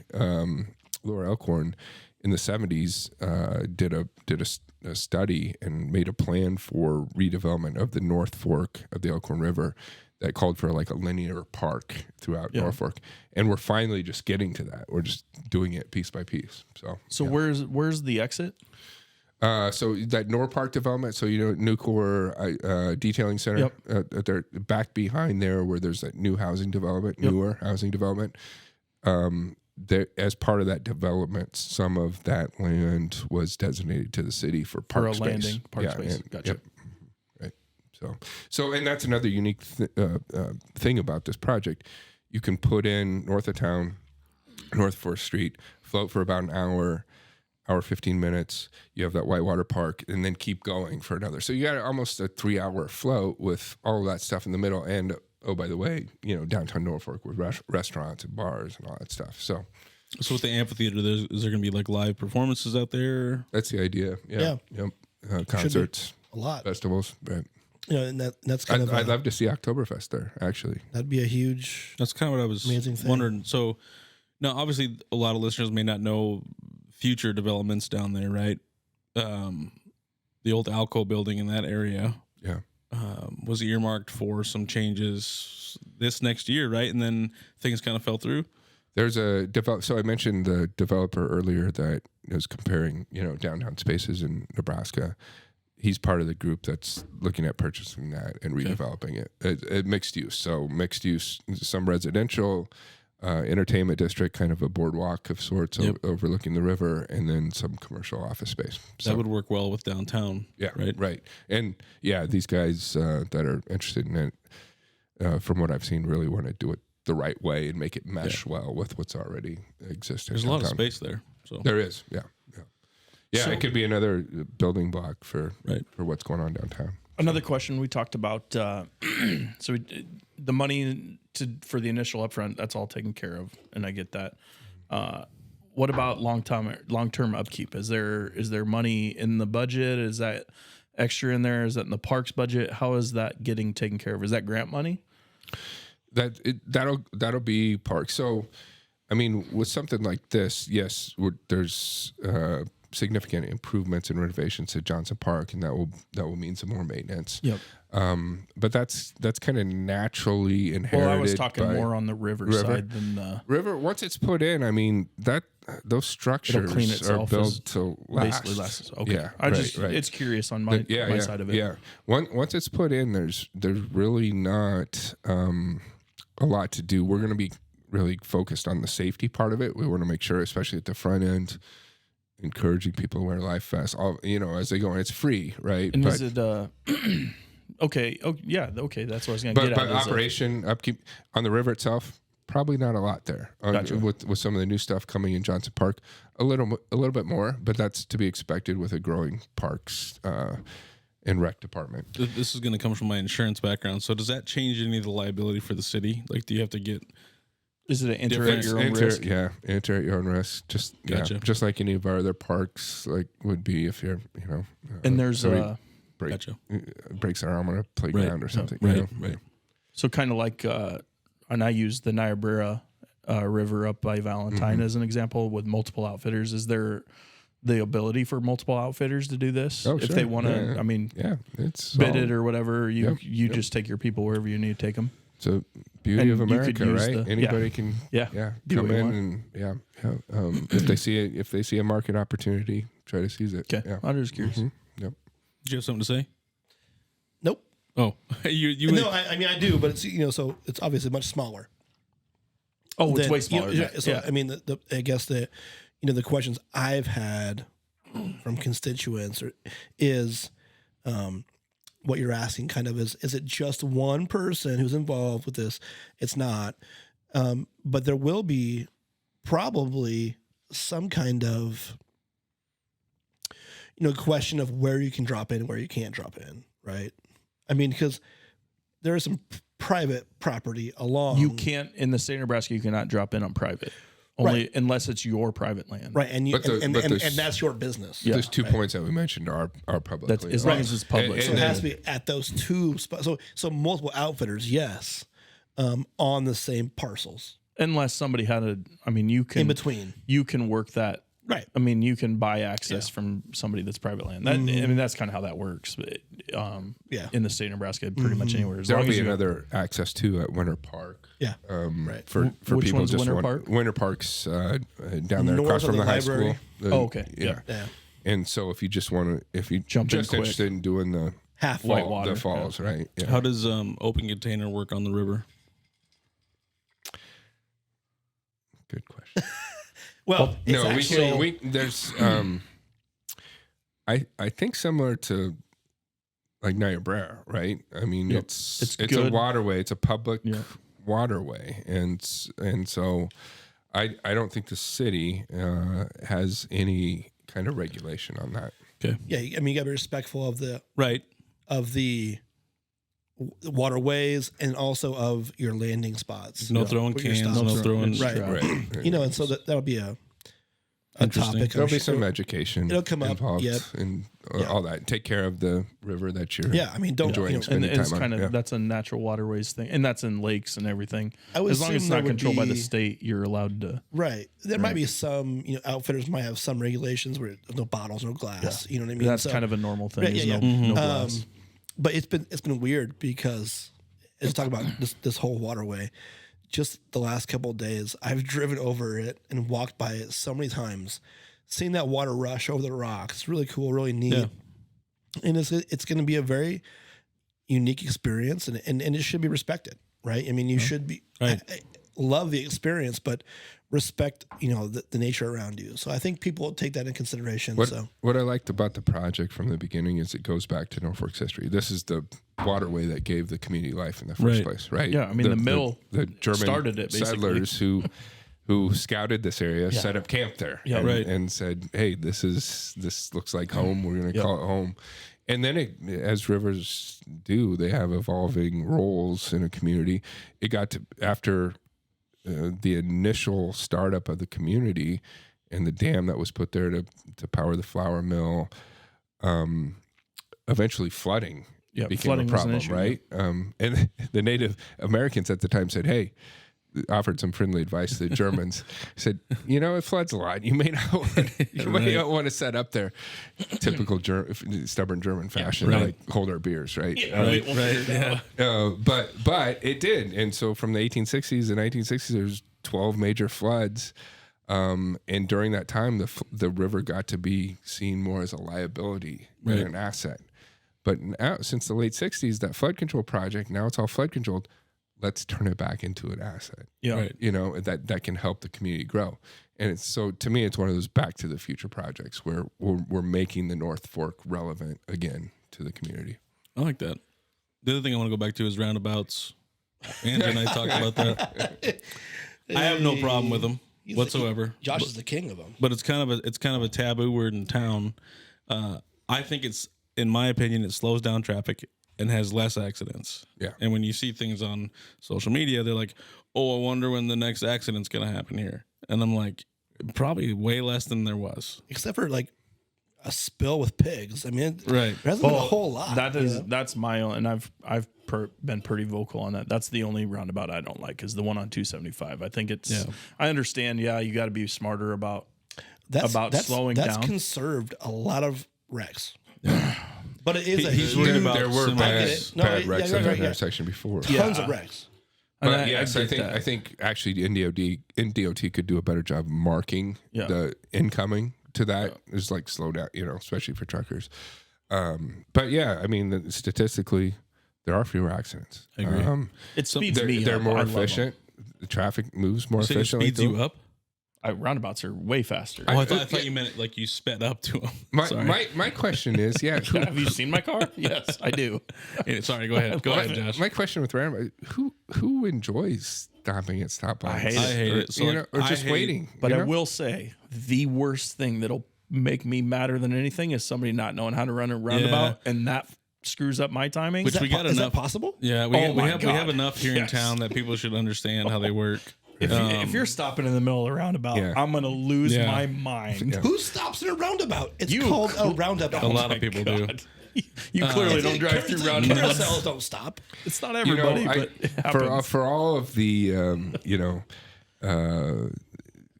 Laura Elkhorn, in the 70s, did a study and made a plan for redevelopment of the North Fork of the Elkhorn River that called for like a linear park throughout Norfolk, and we're finally just getting to that. We're just doing it piece by piece. So So where's the exit? So that Norpark development, so Nucor Detailing Center, they're back behind there where there's that new housing development, newer housing development. As part of that development, some of that land was designated to the city for park space. Landing, park space. Gotcha. Right. So, and that's another unique thing about this project. You can put in north of town, North 4th Street, float for about an hour 15 minutes. You have that whitewater park, and then keep going for another. So you got almost a 3-hour float with all of that stuff in the middle. And oh, by the way, downtown Norfolk with restaurants and bars and all that stuff. So with the amphitheater, is there going to be like live performances out there? That's the idea. Yeah. Yep. Concerts, a lot, festivals. Right. And that's kind of. I'd love to see Oktoberfest there. Actually, that'd be a huge. That's kind of what I was wondering. So, now obviously, a lot of listeners may not know future developments down there, right? The old Alco building in that area. Yeah. Was earmarked for some changes this next year, right? And then things kind of fell through. There's so I mentioned the developer earlier that was comparing, downtown spaces in Nebraska. He's part of the group that's looking at purchasing that and redeveloping it. Mixed use. So mixed use, some residential, entertainment district, kind of a boardwalk of sorts overlooking the river, and then some commercial office space. So that would work well with downtown. Yeah, right. And these guys that are interested in it, from what I've seen, really want to do it the right way and make it mesh well with what's already existing. There's downtown. A lot of space there. So there is, yeah. So, it could be another building block for what's going on downtown. Another question we talked about. The money for the initial upfront, that's all taken care of, and I get that. What about long-term upkeep? Is there money in the budget? Is that extra in there? Is that in the parks budget? How is that getting taken care of? Is that grant money? That'll be parks. So, I mean, with something like this, yes, there's significant improvements and renovations to Johnson Park, and that will mean some more maintenance. Yep. But that's kind of naturally inherited. Well, I was talking more on the river side than the river. Once it's put in, I mean those structures are built to last. Basically lasts. Okay. Yeah, it's curious on my side of it. Yeah. Once it's put in, there's really not a lot to do. We're going to be really focused on the safety part of it. We want to make sure, especially at the front end, encouraging people to wear life vests. As they go in, it's free, right? And is it okay? Oh, yeah. Okay, that's what I was going to get at. But operation upkeep on the river itself, probably not a lot there. Gotcha. With some of the new stuff coming in Johnson Park, a little bit more, but that's to be expected with a growing parks and rec department. This is going to come from my insurance background. So does that change any of the liability for the city? Like, do you have to get? Is it an enter at your own risk? Yeah, enter at your own risk. Just like any of our other parks, like would be if you're, and there's breaks their arm on a playground or something. Right. So kind of like, and I use the Niobrara River up by Valentine as an example with multiple outfitters. Is there the ability for multiple outfitters to do this if they want to? Yeah. I mean, it's bid it or whatever. You just take your people wherever you need to take them. So beauty of America, right? Anybody can come in and if they see a market opportunity, try to seize it. Okay, I'm just curious. Mm-hmm. Yep. Did you have something to say? Nope. Oh, you no, I mean I do, but it's so it's obviously much smaller. Oh, it's way smaller. I mean, I guess the questions I've had from constituents is what you're asking kind of is it just one person who's involved with this? It's not. But there will be probably some kind of, question of where you can drop in and where you can't drop in, right? I mean, because there is some private property along. You can't, in the state of Nebraska, you cannot drop in on private. Only unless it's your private land. Right, and that's your business. Yeah. Those 2 points that we mentioned are public. That's as long as it's public. So it has to be at those two spots. So multiple outfitters, yes, on the same parcels. Unless somebody had you can in between. You can work that. Right. I mean, you can buy access from somebody that's private land. That, that's kind of how that works. But, in the state of Nebraska, pretty much anywhere. There'll be another access to at Winter Park. Yeah. For Which people one's just Winter Park? Winter Park's down there North across of from the the high library. school. Okay. Yeah. And so if you just want to, if you Jump in just quick. interested in doing the Half White fall, water, the falls, right? Yeah. How does open container work on the river? Good question. Well, it's No, actually, we there's I think similar to like Niobrara, right? I mean, Yep. it's It's a good. waterway, it's a public Yeah. waterway, and so I don't think the city has any kind of regulation on that. Okay. yeah, I mean, you got to be respectful of the Right. waterways and also of your landing spots. No throwing Where your cans, stops no are. throwing. Right. Right. You know, and so that would be a Interesting. topic. There'll be I'm sure. some education It'll come up, involved yep. and Yeah. all that. Take care of the river that you're Yeah, I mean, don't enjoying you know, And spending it's time on. kind of Yeah. that's a natural waterways thing, and that's in lakes and everything. I would As long as it's assume there not would controlled by the be- state, you're allowed to. right. There might be some, outfitters might have some regulations where no bottles, no glass. You know what I mean? That's So- kind of a normal thing. Yeah, is yeah, no, yeah. no glass. But it's been weird because as we talk about this whole waterway, just the last couple of days, I've driven over it and walked by it so many times, seeing that water rush over the rocks. It's really cool, really neat, Yeah. and it's going to be a very unique experience, and it should be respected, right? I mean, you should be Right. I love the experience, but respect the nature around you. So I think people take that in consideration. What I liked about the project from the beginning is it goes back to Norfolk's history. This is the waterway that gave the community life in the first Right. place, right? Yeah, I mean, the mill the German started it, basically. settlers who scouted this area set up camp there, Yeah, and, right. and said, "Hey, this looks like home. We're going to call it home." And then, as rivers do, they have evolving roles in a community. It got to after the initial startup of the community and the dam that was put there to power the flour mill, eventually flooding Yeah, became flooding a was an problem, issue, right? And the Native Americans at the time said, "Hey," offered some friendly advice to the Germans. Said, "It floods a lot. You may not want to set up there." Typical stubborn German fashion, right. like hold our beers, right? Right. Yeah. But it did, and so from the 1860s and 1960s, there's 12 major floods, and during that time, the river got to be seen more as a liability than Right. an asset. But now, since the late 60s, that flood control project, now it's all flood controlled. Let's turn it back into an asset. Yeah. Right. That can help the community grow. And it's so, to me, it's one of those back to the future projects where we're making the North Fork relevant again to the community. I like that. The other thing I want to go back to is roundabouts. Andrew and I talked about that. I have no problem with them whatsoever. Josh is the king of them. But it's kind of a taboo word in town. I think in my opinion, it slows down traffic and has less accidents. Yeah. And when you see things on social media, they're like, "Oh, I wonder when the next accident's going to happen here." And I'm like, probably way less than there was. Except for like a spill with pigs. I mean, Right. there hasn't been a whole lot. That's my own, and I've been pretty vocal on that. That's the only roundabout I don't like is the one on 275. I think it's. Yeah. I understand. Yeah, you got to be smarter about that's slowing that's down. conserved a lot of wrecks. But it is He's a worried huge, about there were semis. bad, it. No, bad yeah, wrecks yeah, in right, that yeah. intersection before. tons of wrecks. And But yes, I get that. think actually the NDOT could do a better job marking Yeah. the incoming to that. Is like slow down, especially for truckers. But yeah, I mean, statistically, there are fewer accidents. I agree. It speeds They're, me they're up. more I love 'em. efficient. The traffic moves more So it efficiently. speeds you up? Roundabouts are way faster. Oh, I thought you meant like you sped up to him. My question is, Have you seen my car? Yes, I do. Sorry, go ahead. Go ahead, Josh. my question with roundabout: who enjoys stopping at stoplights? I hate it. I hate or, it. So, or I just hate- waiting. But you I know? will say the worst thing that'll make me madder than anything is somebody not knowing how to run a roundabout, and that screws up my timing. Which we got Is that enough. possible? Yeah, Oh we my have God. enough here in Yes. town that people should understand how they work. If you're stopping in the middle of the roundabout, Yeah. I'm gonna lose Yeah. my mind. Who stops in a roundabout? It's You called a cl- roundabout. A lot of people do. You clearly don't drive through roundabouts. Carousels don't stop. It's not everybody, but it happens. for all of the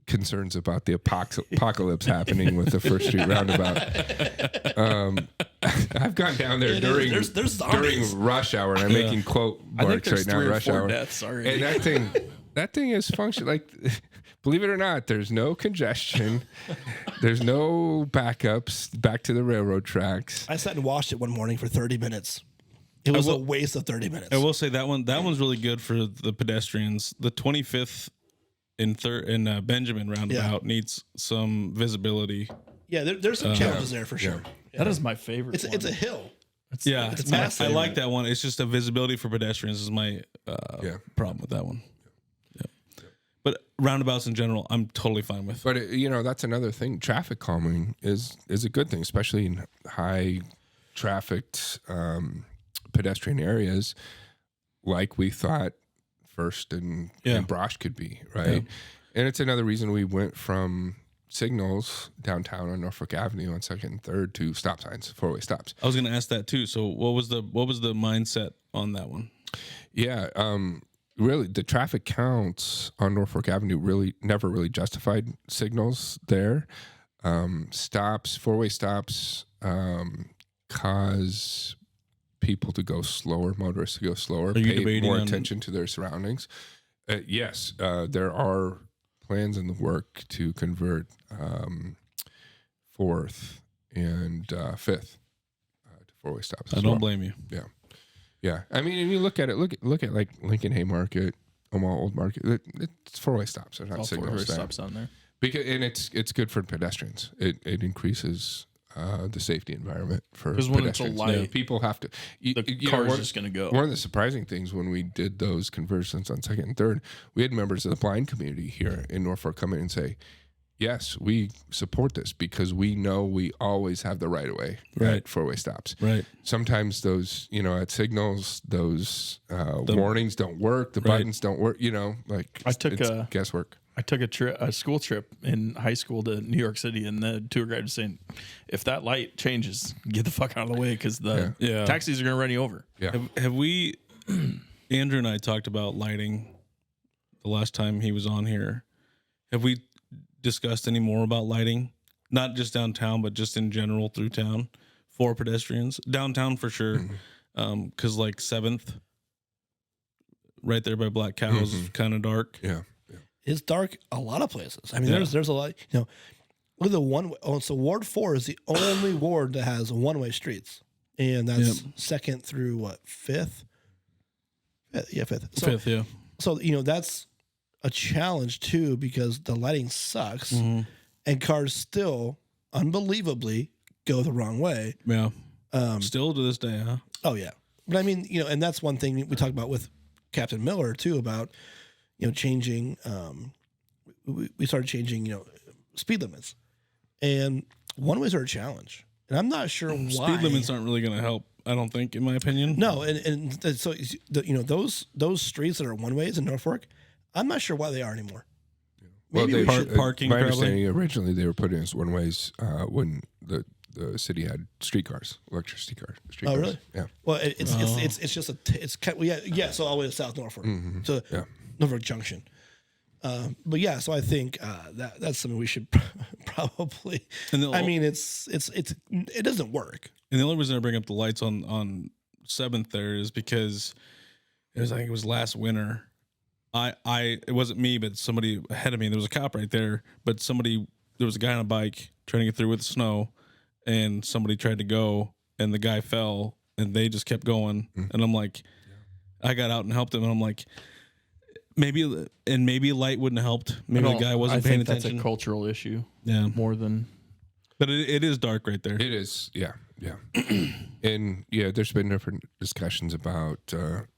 concerns about the apocalypse happening with the First Street roundabout, I've gone down there It is. during There's zombies. during rush hour, and I'm making quote I think marks there's right now. 3 or Rush 4 hour, deaths already. and that thing is function like. believe it or not, there's no congestion. There's no backups back to the railroad tracks. I sat and watched it one morning for 30 minutes. It was a waste of 30 minutes. I will say that one's really good for the pedestrians. The 25th in Benjamin roundabout needs some visibility. Yeah, there's some challenges there for sure. Yeah. That is my favorite. It's a hill. It's massive. I like that one. It's just a visibility for pedestrians is my problem with that one. Yeah. But roundabouts in general, I'm totally fine with. But that's another thing. Traffic calming is a good thing, especially in high trafficked pedestrian areas, like we thought First and Brosh could be, right? Yeah. And it's another reason we went from signals downtown on Norfolk Avenue on 2nd and 3rd to stop signs, 4-way stops. I was going to ask that too. So what was the mindset on that one? Yeah, really, the traffic counts on Norfolk Avenue really never really justified signals there. Stops, 4-way stops, cause people to go slower, motorists to go slower, pay more attention to their surroundings. Yes, there are plans in the work to convert 4th and 5th to 4-way stops. I don't blame you. Yeah. I mean, and you look at it. Look at like Lincoln Haymarket, Omaha Old Market. It's 4-way stops. There's not signals there. Stops on there. And it's good for pedestrians. It increases the safety environment for pedestrians. When it's a light, people have to. The car's just going to go. One of the surprising things when we did those conversions on 2nd and 3rd, we had members of the blind community here in Norfolk come in and say, yes, we support this because we know we always have the right of way at 4-way stops. Right. Sometimes those, at signals, those warnings don't work. The buttons don't work. It's guesswork. I took a school trip in high school to New York City, and the tour guide was saying, if that light changes, get the fuck out of the way because the taxis are going to run you over. Yeah. Have we, Andrew and I talked about lighting the last time he was on here. Have we discussed any more about lighting? Not just downtown, but just in general through town for pedestrians? Downtown for sure, because like 7th, right there by Black Cows, is kind of dark. Yeah. It's dark a lot of places. I mean, there's a lot. Look at the one. So Ward 4 is the only ward that has one-way streets, and that's 2nd through 5th. Yeah, 5th. So, 5th, yeah. So that's a challenge too because the lighting sucks, and cars still unbelievably go the wrong way. Yeah. Still to this day, huh? Oh yeah. But I mean, and that's one thing we talked about with Captain Miller too about. Changing. We started changing. Speed limits, and one-ways are a challenge. And I'm not sure why. Speed limits aren't really going to help. I don't think, in my opinion. No, and so those streets that are one-ways in Norfolk, I'm not sure why they are anymore. Maybe parking. My understanding originally they were put in as one-ways when the city had streetcars, electricity cars. Oh, really? Yeah. Well, it's just so all the way to South Norfolk. So Norfolk Junction. But yeah, so I think that's something we should probably. I mean, it doesn't work. And the only reason I bring up the lights on 7th there is because I think it was last winter. It wasn't me, but somebody ahead of me. There was a cop right there, but there was a guy on a bike trying to get through with snow, and somebody tried to go, and the guy fell, and they just kept going, and I'm like, I got out and helped him, and I'm like. Maybe light wouldn't have helped. Maybe the guy wasn't paying attention. That's a cultural issue. Yeah. More than. But it is dark right there. It is. Yeah. And there's been different discussions about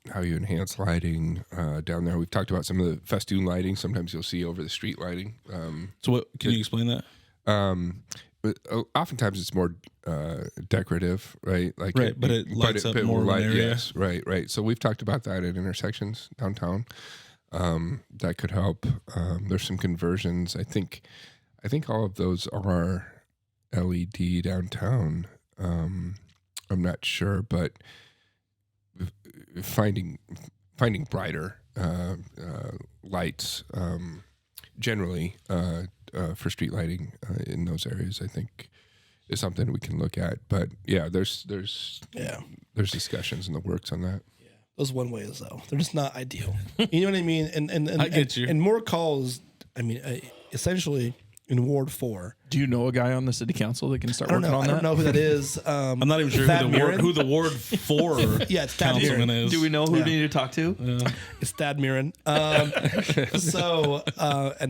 how you enhance lighting down there. We've talked about some of the festoon lighting. Sometimes you'll see over the street lighting. So what? Can you explain that? But oftentimes it's more decorative, right? But it lights up more of an area. Yes, right. So we've talked about that at intersections downtown. That could help. There's some conversions. I think all of those are LED downtown. I'm not sure, but finding brighter lights generally for street lighting in those areas, I think is something we can look at. But yeah, there's discussions in the works on that. Those one-ways though, they're just not ideal. You know what I mean? And I get you. And more calls I mean, essentially in Ward 4. Do you know a guy on the city council that can start working on I that? don't know who that is. I'm not even sure who the Ward 4 Yeah, it's Thad councilman Mirren. is. Do we know who Yeah. we need to talk to? It's Thad Mirren. And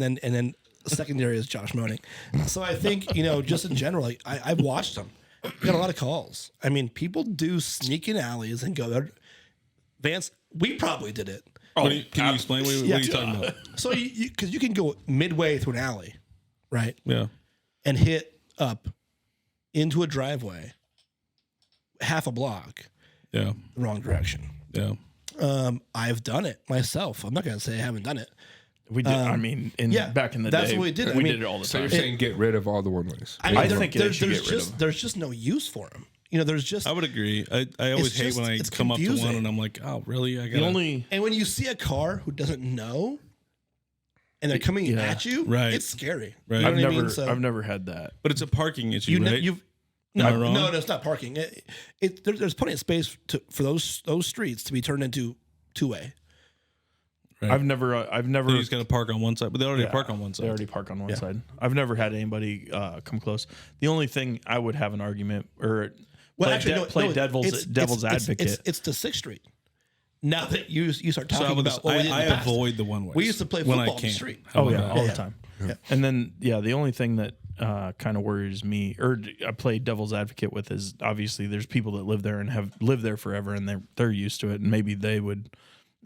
then secondary is Josh Moenning. So I think, just in general, like I've watched them. We got a lot of calls. I mean, people do sneak in alleys and go there. Vance, we probably did it. Can you explain what are you talking about? So because you can go midway through an alley, right? Yeah. And hit up into a driveway half a block Yeah. the wrong direction. Yeah. I've done it myself. I'm not going to say I haven't done it. We did. I mean, back in the that's day, what we did. We did it all the So time. you're saying get rid of all the one ways? I think they should get rid of them. There's just no use for them. There's just I would agree. I always hate when I it's come up to confusing. one and I'm like, oh, really? I the got only and when you see a car who doesn't know and they're coming Yeah. at you, Right. it's scary. Right. You know I've what I never mean? So I've never had that. But it's a parking issue, you right? you've Am I wrong? no, it's not parking. There's plenty of space for those streets to be turned into two-way. Right. I've never You just got to park on one side, but they already Yeah, park on one They side. already park on one side. I've never had anybody come close. The only thing I would have an argument or play devil's advocate. It's to 6th Street. Now that you start So talking about what we did in I the past. avoid the one way. We used to play when I football on the can. street. How Oh about yeah, that? all the time. Yeah. And then the only thing that kind of worries me, or I play devil's advocate with, is obviously there's people that live there and have lived there forever, and they're used to it, and maybe they would,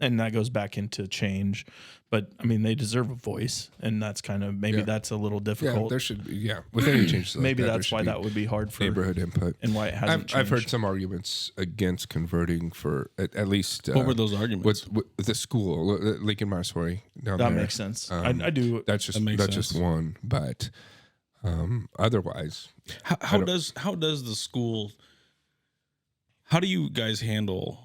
and that goes back into change. But I mean, they deserve a voice, and that's kind of that's a little Yeah, difficult. there should be. Yeah, with any changes, like Maybe that, there that's should why be that would be hard for neighborhood input. and why it hasn't I've heard changed. some arguments against converting for at least. What were those arguments? With the school, Lincoln Montessori down That there. makes sense. I do. That's just makes that's sense. just one, but otherwise, How does the school? How do you guys handle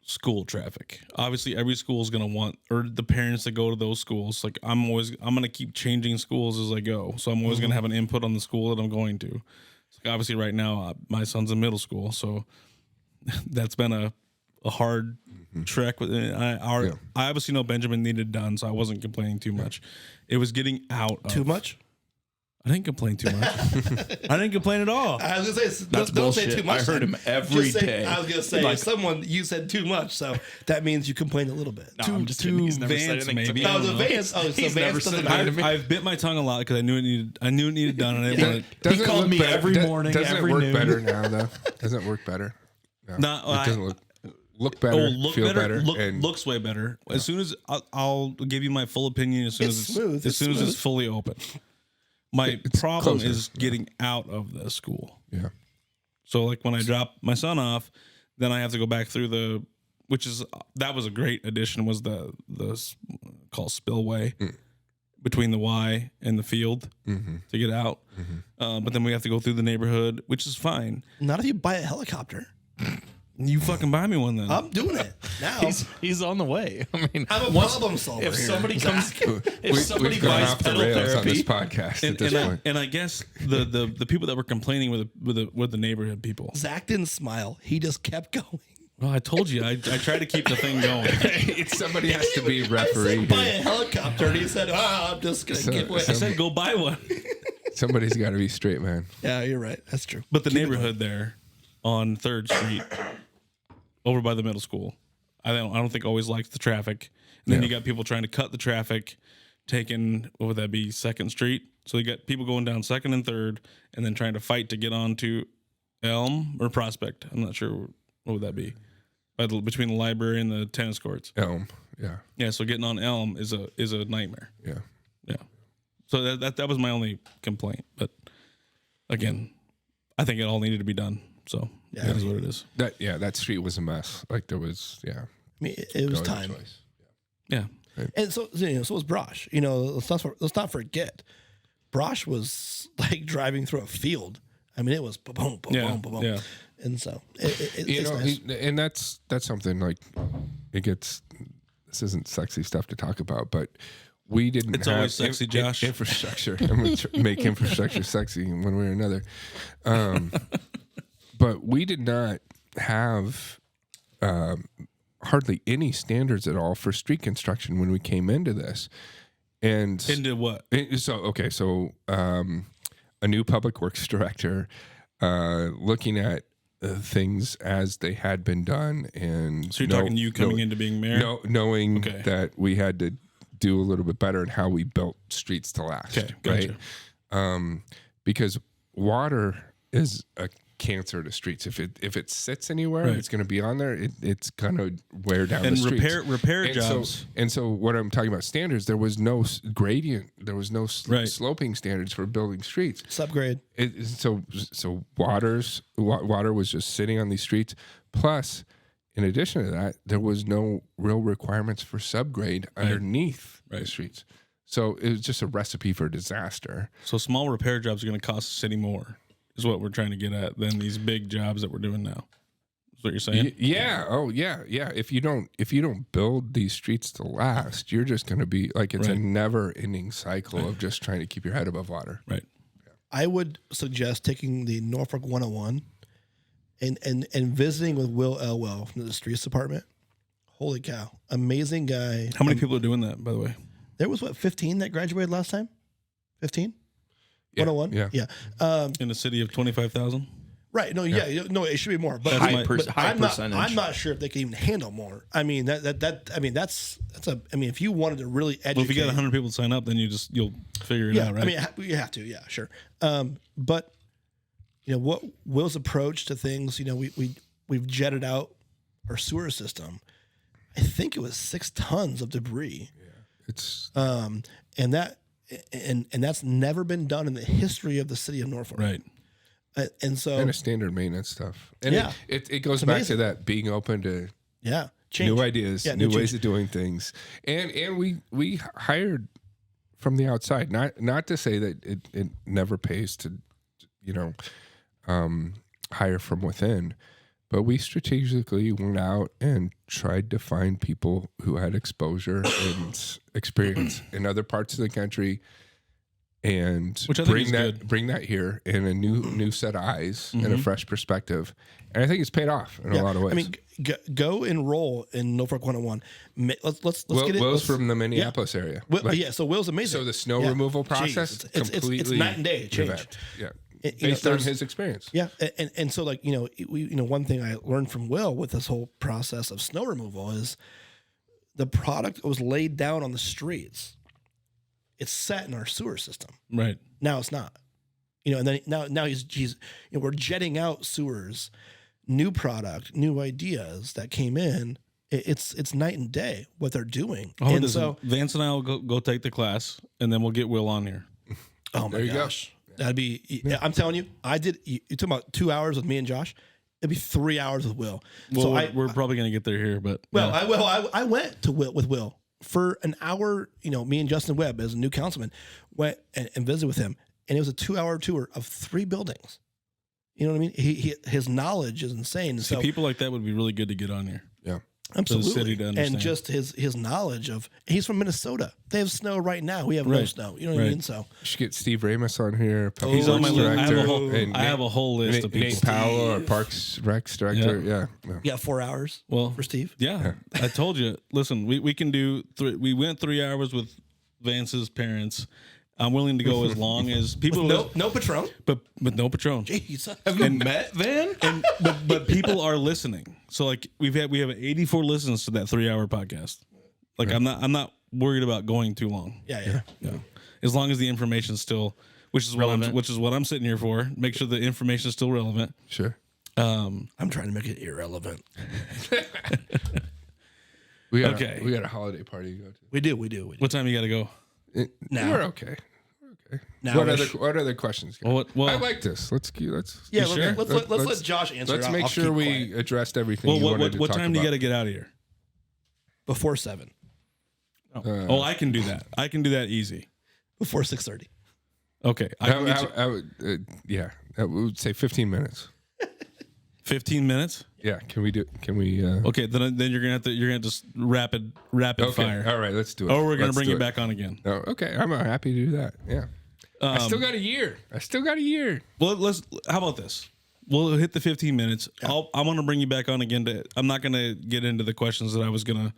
school traffic? Obviously, every school is going to want, or the parents that go to those schools. Like I'm going to keep changing schools as I go, so I'm always going to have an input on the school that I'm going to. It's like obviously, right now my son's in middle school, so that's been a hard trek. I obviously know Benjamin needed done, so I wasn't complaining too much. It was getting out of, Too much? I didn't complain too much. I didn't complain at all. I was gonna say That's don't say bullshit. too much. I heard then. him every Just say- day. I was gonna say Like- you said too much, so that means you complained a little bit. No, I'm just kidding. He's never said Vance, anything to maybe. me. I Oh, don't the know. Vance. Oh, so He's Vance never doesn't said matter. I've bit my tongue a lot because I knew it needed done, and I didn't want to. He called me every morning, Doesn't every it work noon. better now, though? Doesn't it work better? No, No, it doesn't look better. Feel better. and looks way better. As soon as I'll give you my full opinion as soon It's as smooth. as soon as it's fully open. My It's problem closer. is getting out of the school. yeah. So like when I drop my son off, then I have to go back through that was a great addition, was the called spillway between the Y and the field to get out. But then we have to go through the neighborhood, which is fine. Not if you buy a helicopter. You fucking buy me one then. I'm doing it now. He's on the way. I mean, I'm a once- problem solver. If here, somebody Zach. comes, if somebody We've gone buys off the pedal rails on this therapy, podcast at this point. and I guess the people that were complaining were the neighborhood people. Zach didn't smile. He just kept going. Well, I told you, I tried to keep the thing going. Somebody has to be I referee. said buy a helicopter, and he said, I'm just gonna give away. I said go buy one. Somebody's got to be straight, man. Yeah, you're right. That's true. But the neighborhood there on 3rd Street, over by the middle school, I don't think always likes the traffic. And then Yeah. you got people trying to cut the traffic, taking, what would that be, 2nd Street? So you got people going down 2nd and 3rd, and then trying to fight to get onto Elm or Prospect. I'm not sure what would that be. Between the library and the tennis courts. Elm. Yeah. Yeah, so getting on Elm is a nightmare. Yeah. Yeah. So that was my only complaint. But again, I think it all needed to be done. So Yeah. that is what it is. That street was a mess. Like there was, I mean, it was no other time. choice. Yeah. And so was Brosh. Let's not forget, Brosh was like driving through a field. I mean, it was boom, boom, Yeah, boom, boom, boom. yeah. And so it's nice. And that's something like it gets. This isn't sexy stuff to talk about, but we didn't. It's have always sexy, Josh. Infrastructure. I'm going to make infrastructure sexy in one way or another. But we did not have hardly any standards at all for street construction when we came into this. And Into what? So a new public works director, looking at things as they had been done, and So you're talking you coming into being mayor? knowing Okay. that we had to do a little bit better in how we built streets to last. Okay, gotcha. Right? Because water is a cancer to streets. If it sits anywhere, Right. it's going to be on there. It's going to wear down And the streets. repair And jobs. So what I'm talking about standards, there was no gradient, there was no Right. sloping standards for building streets. Subgrade. So water was just sitting on these streets. Plus, in addition to that, there was no real requirements for subgrade underneath the streets. So it was just a recipe for disaster. So small repair jobs are going to cost the city more, is what we're trying to get at, than these big jobs that we're doing now. Is what you're saying? Yeah. Oh, yeah. Yeah. If you don't build these streets to last, you're just going to be like, it's a Right. never-ending cycle of just trying to keep your head above water. Right. I would suggest taking the Norfolk 101 and visiting with Will Elwell from the streets department. Holy cow. Amazing guy. How many people are doing that, by the way? There was 15 that graduated last time? 15? Yeah, 101? Yeah. In a city of 25,000? Right. No, no, it should be more. But, That's but high I'm not, percentage. I'm not sure if they can even handle more. I mean, that's if you wanted to really educate. Well, if you got 100 people to sign up, then you'll figure it yeah, out, right? I mean, you have to, yeah, sure. But what Will's approach to things, we've jetted out our sewer system. I think it was 6 tons of debris. It's And that's never been done in the history of the city of Norfolk. right. And so, kind of standard maintenance stuff. And Yeah. it goes back to amazing. that being open to yeah, change. new ideas, Yeah, new new ways change. of doing things. And we hired from the outside, not to say that it never pays to, hire from within, but we strategically went out and tried to find people who had exposure and experience in other parts of the country, and Which I think is bring that here in a new set of eyes and a fresh perspective. And I think it's paid off in a lot of ways. I mean, go enroll in Norfolk 101. Let's get it. Will's from the Minneapolis area. So Will's amazing. So the snow Yeah. removal Jeez, process it's completely night and day change. revamped. Yeah, It- based on there's- his experience. Yeah, and so one thing I learned from Will with this whole process of snow removal is the product was laid down on the streets. It's set in our sewer system. Right. Now it's not. And then now he's we're jetting out sewers, new product, new ideas that came in. It's night and day what they're doing. Oh, and so Vance and I will go take the class, and then we'll get Will on here. oh my There you go. gosh. That'd be. I'm telling you, I did. You talking about 2 hours with me and Josh? It'd be 3 hours with Will. Well, So we're probably going to get there here, but Well, yeah. I went to with Will for an hour. Me and Justin Webb, as a new councilman, went and visited with him, and it was a 2-hour tour of 3 buildings. You know what I mean? His knowledge is insane. See, So people like that would be really good to get on here. Yeah. absolutely, city to understand. and just his knowledge of. He's from Minnesota. They have snow right now. We have no Right. snow. You know what I Right. mean? So You should get Steve Ramus on here. Public He's on my Works list. I have a Director, whole, and I have a whole list of Nate people. Powell, our Parks Recs Director. Yeah. you got 4 hours Well, for Steve. yeah, I told you. Listen, we can do. We went 3 hours with Vance's parents. I'm willing to go as long as people. No Patron. but no Patron. Jeez. Have you met Van? But people are listening. So like we have 84 listens to that 3-hour podcast. Like I'm not worried about going too long. Yeah. Yeah. As long as the information's still, which is what I'm sitting here for. Make sure the information is still relevant. Sure. I'm trying to make it irrelevant. We got Okay. we got a holiday party to go to. We do. What time you got to go? Now. We're okay. Now What other questions? Well, I like this. Let's Yeah, sure? let's let Josh answer. Let's it. make I'll sure keep we quiet. addressed everything. Well, you wanted to what talk time do you about. got to get out of here? Before 7. I can do that. I can do that easy. Before 6:30. Okay, I can get you I would say 15 minutes. 15 minutes. Yeah, can we? Okay, then you're gonna just rapid Okay, fire. all right, let's do it. Or we're gonna Let's bring do you it. back on again. Oh, okay, I'm happy to do that. Yeah, I still got a year. Well, how about this? We'll hit the 15 minutes. I want to bring you back on again. I'm not gonna get into the questions that I was gonna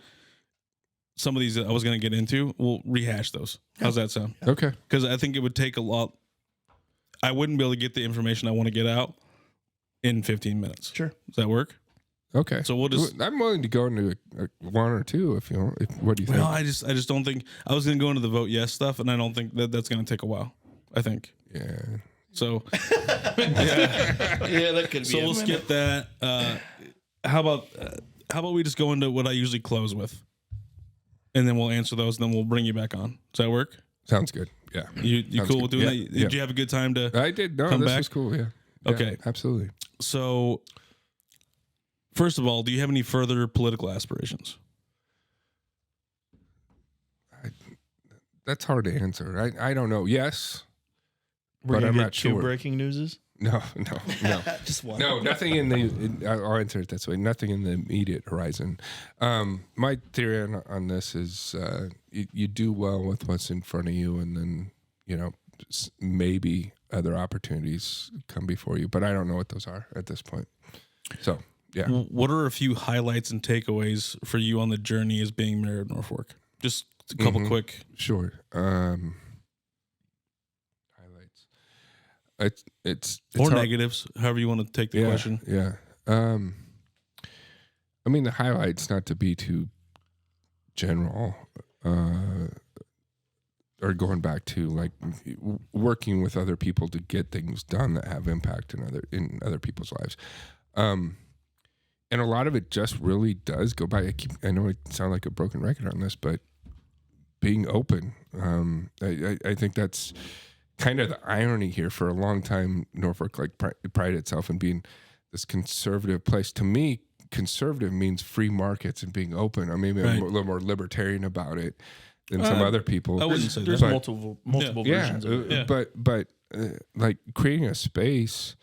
some of these that I was going to get into, we'll rehash those. How's that sound? Okay. Because I think it would take a lot. I wouldn't be able to get the information I want to get out in 15 minutes. Sure. Does that work? Okay. So we'll just. I'm willing to go into one or two if you want. What do you think? Well, I just don't think I was going to go into the vote yes stuff, and I don't think that's going to take a while. I think. Yeah. So. Yeah, that could be. So we'll skip that. How about we just go into what I usually close with, and then we'll answer those, and then we'll bring you back on. Does that work? Sounds good. Yeah. You Sounds cool with good. doing Yeah, that? Did you have a good time to? I did. No, come this back? was cool. Yeah. Okay. Yeah, absolutely. So, first of all, do you have any further political aspirations? That's hard to answer. I don't know. Yes, We're but gonna I'm get not two sure. breaking newses. No. Just one. No, nothing in the. I'll answer it this way. Nothing in the immediate horizon. My theory on this is you do well with what's in front of you, and then maybe other opportunities come before you. But I don't know what those are at this point. So yeah. What are a few highlights and takeaways for you on the journey as being mayor of Norfolk? Just a couple quick. Sure. Highlights. It's Or hard- negatives, however you want to take the question. Yeah. I mean, the highlights, not to be too general, or going back to like working with other people to get things done that have impact in other people's lives. And a lot of it just really does go by. I know I sound like a broken record on this, but being open. I think that's kind of the irony here. For a long time, Norfolk prided itself in being this conservative place. To me, conservative means free markets and being open. Or maybe I'm a little more libertarian about it than some other people. I wouldn't say There's that. multiple versions of it. But like creating a space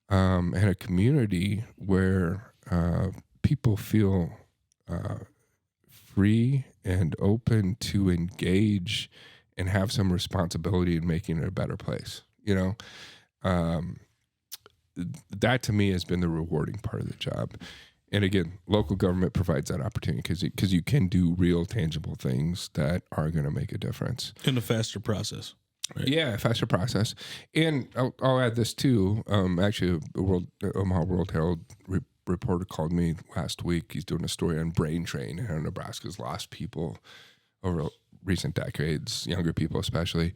and a community where people feel free and open to engage and have some responsibility in making it a better place. That to me has been the rewarding part of the job. And again, local government provides that opportunity because you can do real, tangible things that are going to make a difference In a faster process. Right. Yeah, faster process. And I'll add this too. Actually, Omaha World Herald reporter called me last week. He's doing a story on brain drain and how Nebraska's lost people over recent decades, younger people especially.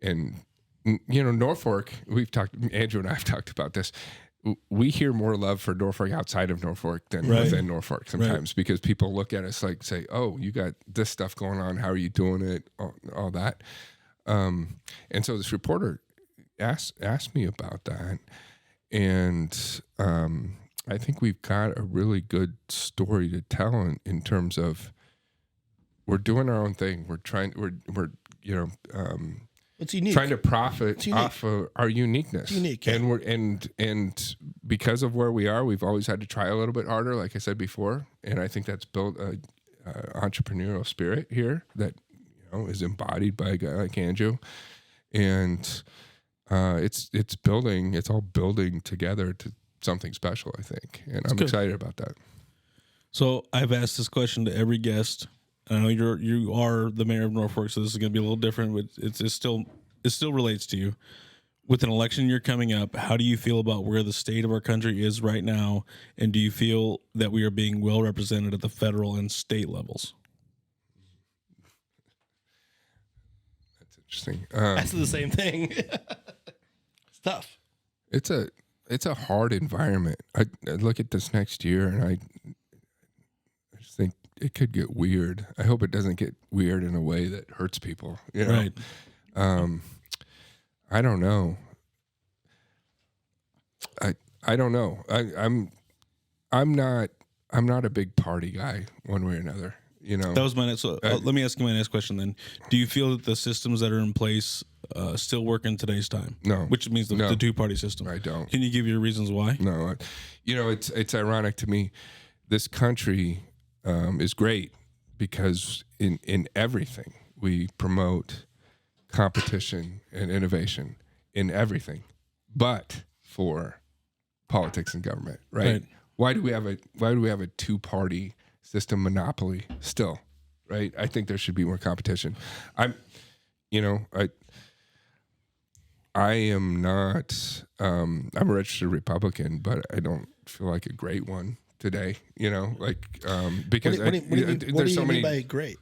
And Norfolk, Andrew and I have talked about this. We hear more love for Norfolk outside of Norfolk than within Norfolk sometimes because people look at us like, say, oh, you got this stuff going on. How are you doing it? All that. And so this reporter asked me about that. And I think we've got a really good story to tell in terms of we're doing our own thing. It's unique. Trying to profit off of our uniqueness. It's unique, yeah. And because of where we are, we've always had to try a little bit harder, like I said before. And I think that's built a entrepreneurial spirit here that is embodied by a guy like Andrew. And it's all building together to something special, I think. And I'm excited about that. So I've asked this question to every guest. I know you are the mayor of Norfolk, so this is going to be a little different, but it still relates to you. With an election year coming up, how do you feel about where the state of our country is right now, and do you feel that we are being well represented at the federal and state levels? That's interesting. That's the same thing. It's tough. It's a hard environment. I look at this next year, and I just think it could get weird. I hope it doesn't get weird in a way that hurts people. Right. I don't know. I don't know. I'm not a big party guy one way or another. That was my next. So let me ask you my next question then. Do you feel that the systems that are in place still work in today's time? No. Which means the two-party system. I don't. Can you give your reasons why? No. It's ironic to me. This country is great because in everything we promote competition and innovation in everything, but for politics and government, right? Why do we have a two-party system monopoly still, right? I think there should be more competition. I am not. I'm a registered Republican, but I don't feel like a great one today. Because What do you there's so mean many. by great?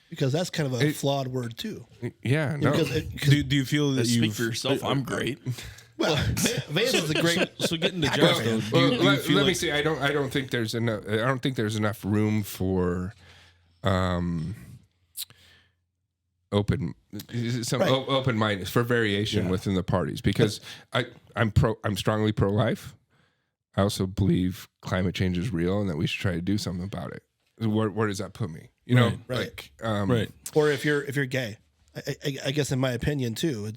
Because that's kind of a flawed word too. Yeah, no. Do you feel that you Speak for yourself. I'm great. Well, Vance is a great. So getting to Josh though, Let me see. I don't think there's enough. I don't think there's enough room for open mindedness for variation within the parties, because I'm strongly pro life. I also believe climate change is real and that we should try to do something about it. Where does that put me? Right. right? Or if you're gay, I guess in my opinion too,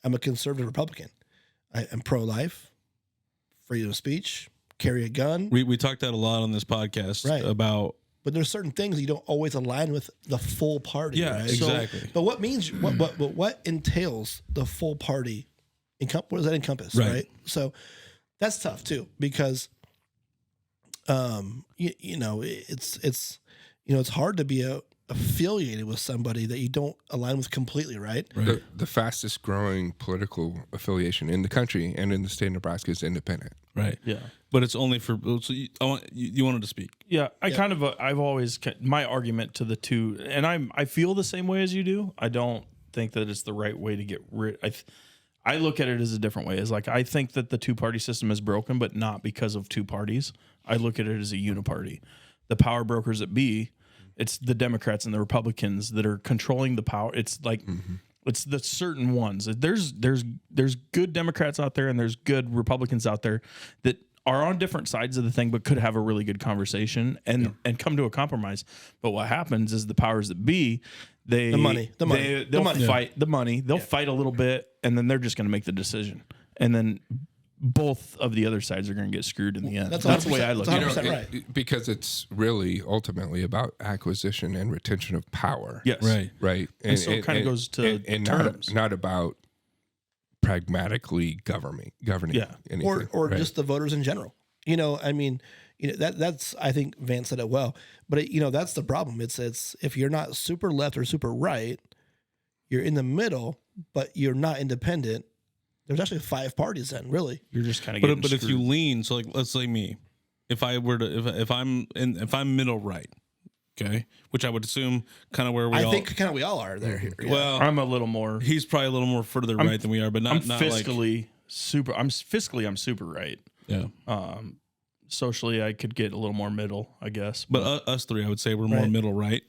I'm a conservative Republican. I'm pro life, freedom of speech, carry a gun. We talked that a lot on this podcast about. But there's certain things you don't always align with the full party. Yeah, right? exactly. But what means what entails the full party? What does that encompass? Right. So that's tough too, because it's hard to be affiliated with somebody that you don't align with completely, right? The fastest growing political affiliation in the country and in the state of Nebraska is independent. Right. Yeah. But it's only for. So you wanted to speak. Yeah, I've always my argument to the two, and I feel the same way as you do. I don't think that it's the right way to get rid. I look at it as a different way. As like I think that the two-party system is broken, but not because of two parties. I look at it as a uniparty. The power brokers at B, it's the Democrats and the Republicans that are controlling the power. It's like it's the certain ones. There's good Democrats out there and there's good Republicans out there that are on different sides of the thing, but could have a really good conversation and come to a compromise. But what happens is the powers that be, they'll fight the money. They'll fight a little bit, and then they're just going to make the decision. And then both of the other sides are going to get screwed in the end. That's the way I look at it. Right. Because it's really ultimately about acquisition and retention of power. Yes. Right. And so it kind of goes to terms. Not about pragmatically governing anything. Or just the voters in general. That's I think Vance said it well. But that's the problem. It's if you're not super left or super right, you're in the middle, but you're not independent. There's actually 5 parties then, really. You're just kind of getting But if screwed. you lean, so like let's say me, if I were to if I'm middle right, okay, which I would assume kind of where we I think kind of we all are there here. Yeah. Well, I'm a little more. he's probably a little more further right than we are, but not fiscally super. I'm super right. Yeah. Socially, I could get a little more middle, I guess. But us three, I would say we're more middle right,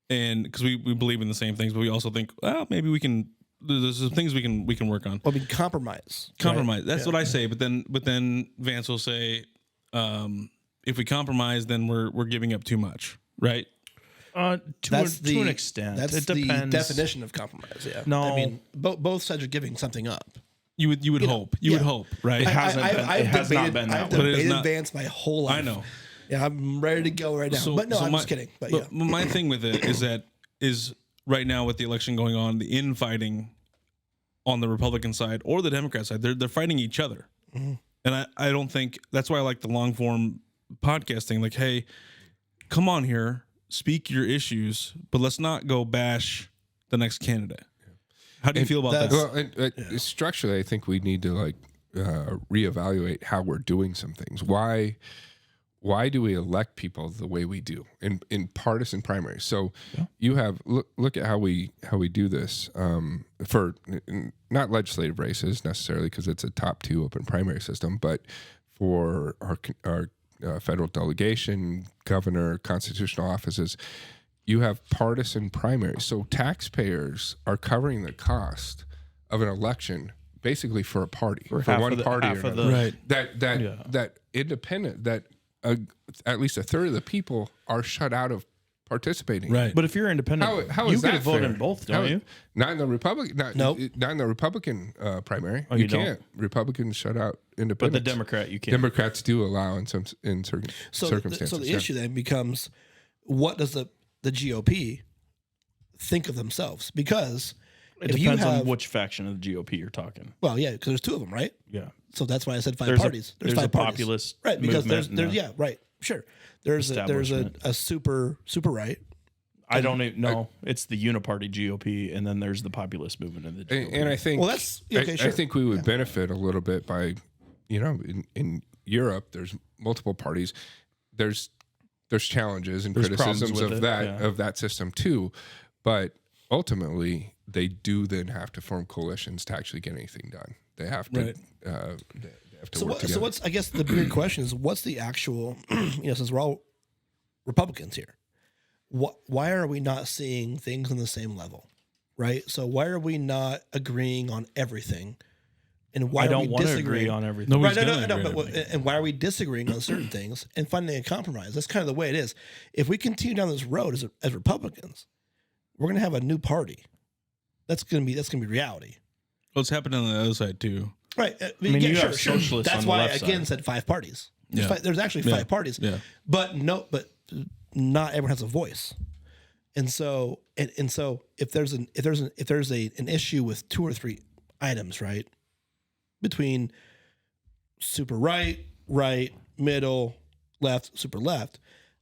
and because we believe in the same things, but we also think, well, maybe we can. There's some things we can work on. Well, compromise. Compromise. Right? That's what I say. But then Vance will say, if we compromise, then we're giving up too much, right? To an extent. That's it depends. the definition of compromise. Yeah. No, I mean both sides are giving something up. You would hope. You would hope, right? It hasn't been. It has not been that way. I've debated Vance my whole life. I know. Yeah, I'm ready to go right now. I'm just kidding. But my thing with it is right now with the election going on, the infighting on the Republican side or the Democrat side, they're fighting each other. Mm-hmm. And I don't think that's why I like the long form podcasting. Like, hey, come on here, speak your issues, but let's not go bash the next candidate. How do you feel about that? Well, structurally, I think we need to reevaluate how we're doing some things. Why do we elect people the way we do in partisan primaries? So you have look at how we do this for not legislative races necessarily because it's a top 2 open primary system, but for our federal delegation, governor, constitutional offices. You have partisan primaries. So taxpayers are covering the cost of an election basically for a party, for one party or another. Right. That independent, that at least a third of the people are shut out of participating. Right. But if you're independent, how you is get that to vote fair? in both, don't you? Not in the Republican. Not in the Republican primary. You can't. Republicans shut out independents. But the Democrat, you can't. Democrats do allow in certain circumstances. So the issue then becomes, what does the GOP think of themselves? Because it depends on which faction of the GOP you're talking. Well, yeah, because there's 2 of them, right? Yeah. So that's why I said 5 parties. There's 5 a parties. populist, right? Because there's sure. There's a super right. I don't even know. It's the uniparty GOP, and then there's the populist movement in the GOP. And I think, Well, that's okay. Sure. I think we would benefit a little bit by, in Europe, there's multiple parties. There's challenges and There's criticisms problems with of it, that yeah. of that system too, but ultimately they do then have to form coalitions to actually get anything done. They have to. Right. They have to So, work together. so what's, I guess the big question is, what's the actual, since we're all Republicans here, why are we not seeing things on the same level, right? So why are we not agreeing on everything? And why I are don't we want to disagreeing? agree on everything. Nobody's Right, gonna no, agree on but everything. and why are we disagreeing on certain things and finding a compromise? That's kind of the way it is. If we continue down this road as Republicans, we're going to have a new party. That's going to be reality. What's happening on the other side too? Right. mean, you have socialists That's on the why I left again side. said 5 parties. Yeah. There's actually 5 parties. Yeah. But not everyone has a voice. And so if there's an issue with 2 or 3 items, right? Between super right, middle, left, super left,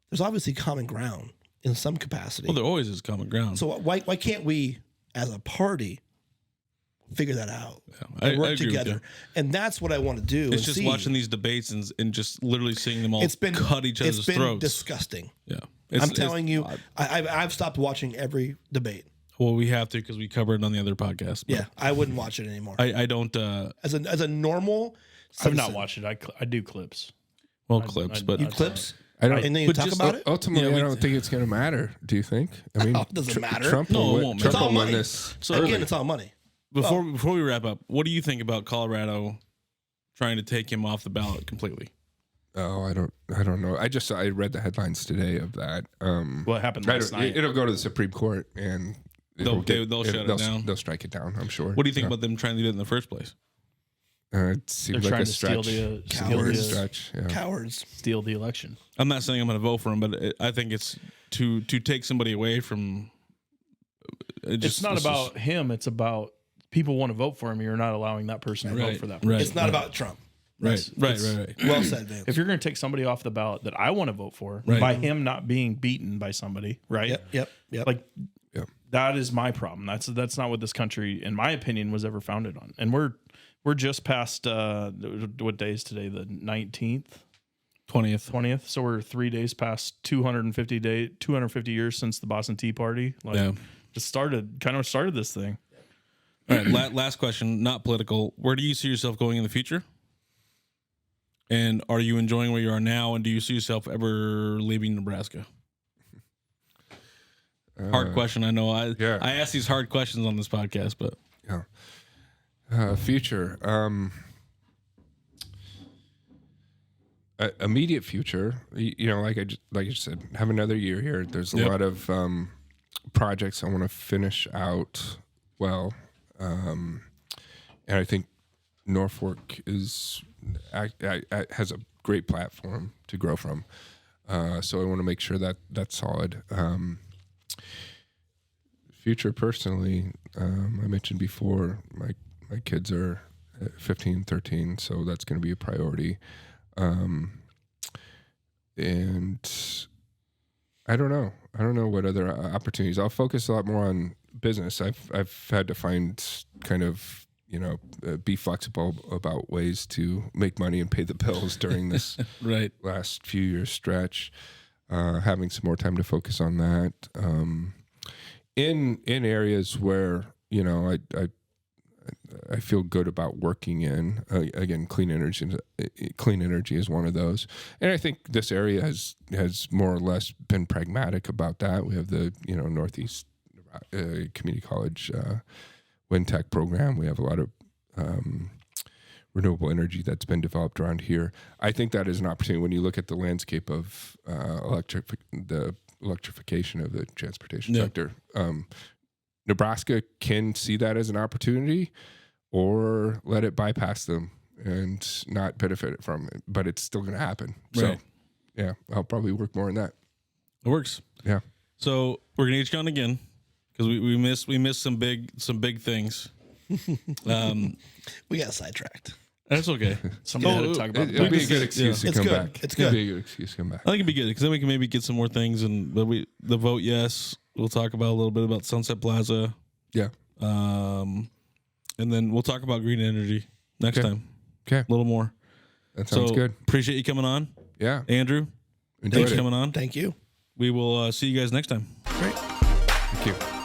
there's obviously common ground in some capacity. Well, there always is common ground. So why can't we as a party figure that out I and work agree with together? you. And that's what I want to do. It's just watching these debates and just literally seeing them all cut each other's it's been throats. disgusting. Yeah, I'm telling you, I've stopped watching every debate. Well, we have to because we covered it on the other podcast. but Yeah, I wouldn't watch it anymore. I don't. As a normal I've not citizen. watched it. I do clips. Well, clips, but You clips? I don't. And then you But talk just- about it? Ultimately, Yeah, I don't think it's going to matter. Do you think? I mean, it doesn't matter. Trump No, will it win, won't Trump matter. will It's all win money. this. So early. Again, it's all money. before we wrap up, what do you think about Colorado trying to take him off the ballot completely? Oh, I don't know. I read the headlines today of that. What happened last night? It'll go to the Supreme Court and They'll shut it down. They'll strike it down. I'm sure. What do you think about them trying to do it in the first place? It They're seems like trying a to steal stretch. the Stretch. Yeah. Cowards. steal the election. I'm not saying I'm going to vote for him, but I think it's to take somebody away from. It's not about him. It's about people want to vote for him. You're not allowing that person to vote for that person. Right. It's not about Trump. Right. Well said, Vance. If you're going to take somebody off the ballot that I want to vote for Right. by him not being beaten by somebody, right? Yep. Like Yep. that is my problem. That's not what this country, in my opinion, was ever founded on. And we're just past what day is today? The 19th, 20th. So we're 3 days past 250 years since the Boston Tea Party. Like Yeah. just started this thing. All right. Last question, not political. Where do you see yourself going in the future? And are you enjoying where you are now? And do you see yourself ever leaving Nebraska? Hard question. I know. I ask these hard questions on this podcast, but Yeah. Future. Immediate future. Like I just said, have another year here. There's a Yep. lot of projects I want to finish out well, and I think Norfolk has a great platform to grow from. So I want to make sure that that's solid. Future personally, I mentioned before, my kids are 15 and 13, so that's going to be a priority. And I don't know what other opportunities. I'll focus a lot more on business. I've had to find kind of, be flexible about ways to make money and pay the bills during this right. last few years stretch. Having some more time to focus on that. In areas where I feel good about working in. Again, clean energy is one of those, and I think this area has more or less been pragmatic about that. We have the Northeast Community College wind tech program. We have a lot of renewable energy that's been developed around here. I think that is an opportunity when you look at the landscape of the electrification of the transportation sector. Nebraska can see that as an opportunity or let it bypass them and not benefit from it, but it's still going to happen. Right. So, yeah, I'll probably work more on that. It works. Yeah. So we're gonna get you on again because we missed some big things. We got sidetracked. That's okay. Somebody had to talk about It'll be a good excuse to It's come good. back. It's It'll good. be a good excuse to come back. I think it'd be good because then we can maybe get some more things and the vote yes We'll talk about a little bit about Sunset Plaza. Yeah. And then we'll talk about green energy next time. Okay. A little more. That sounds good. Appreciate you coming on. Yeah. Andrew, Enjoyed thanks for it. coming on. Thank you. We will see you guys next time. Great. Thank you.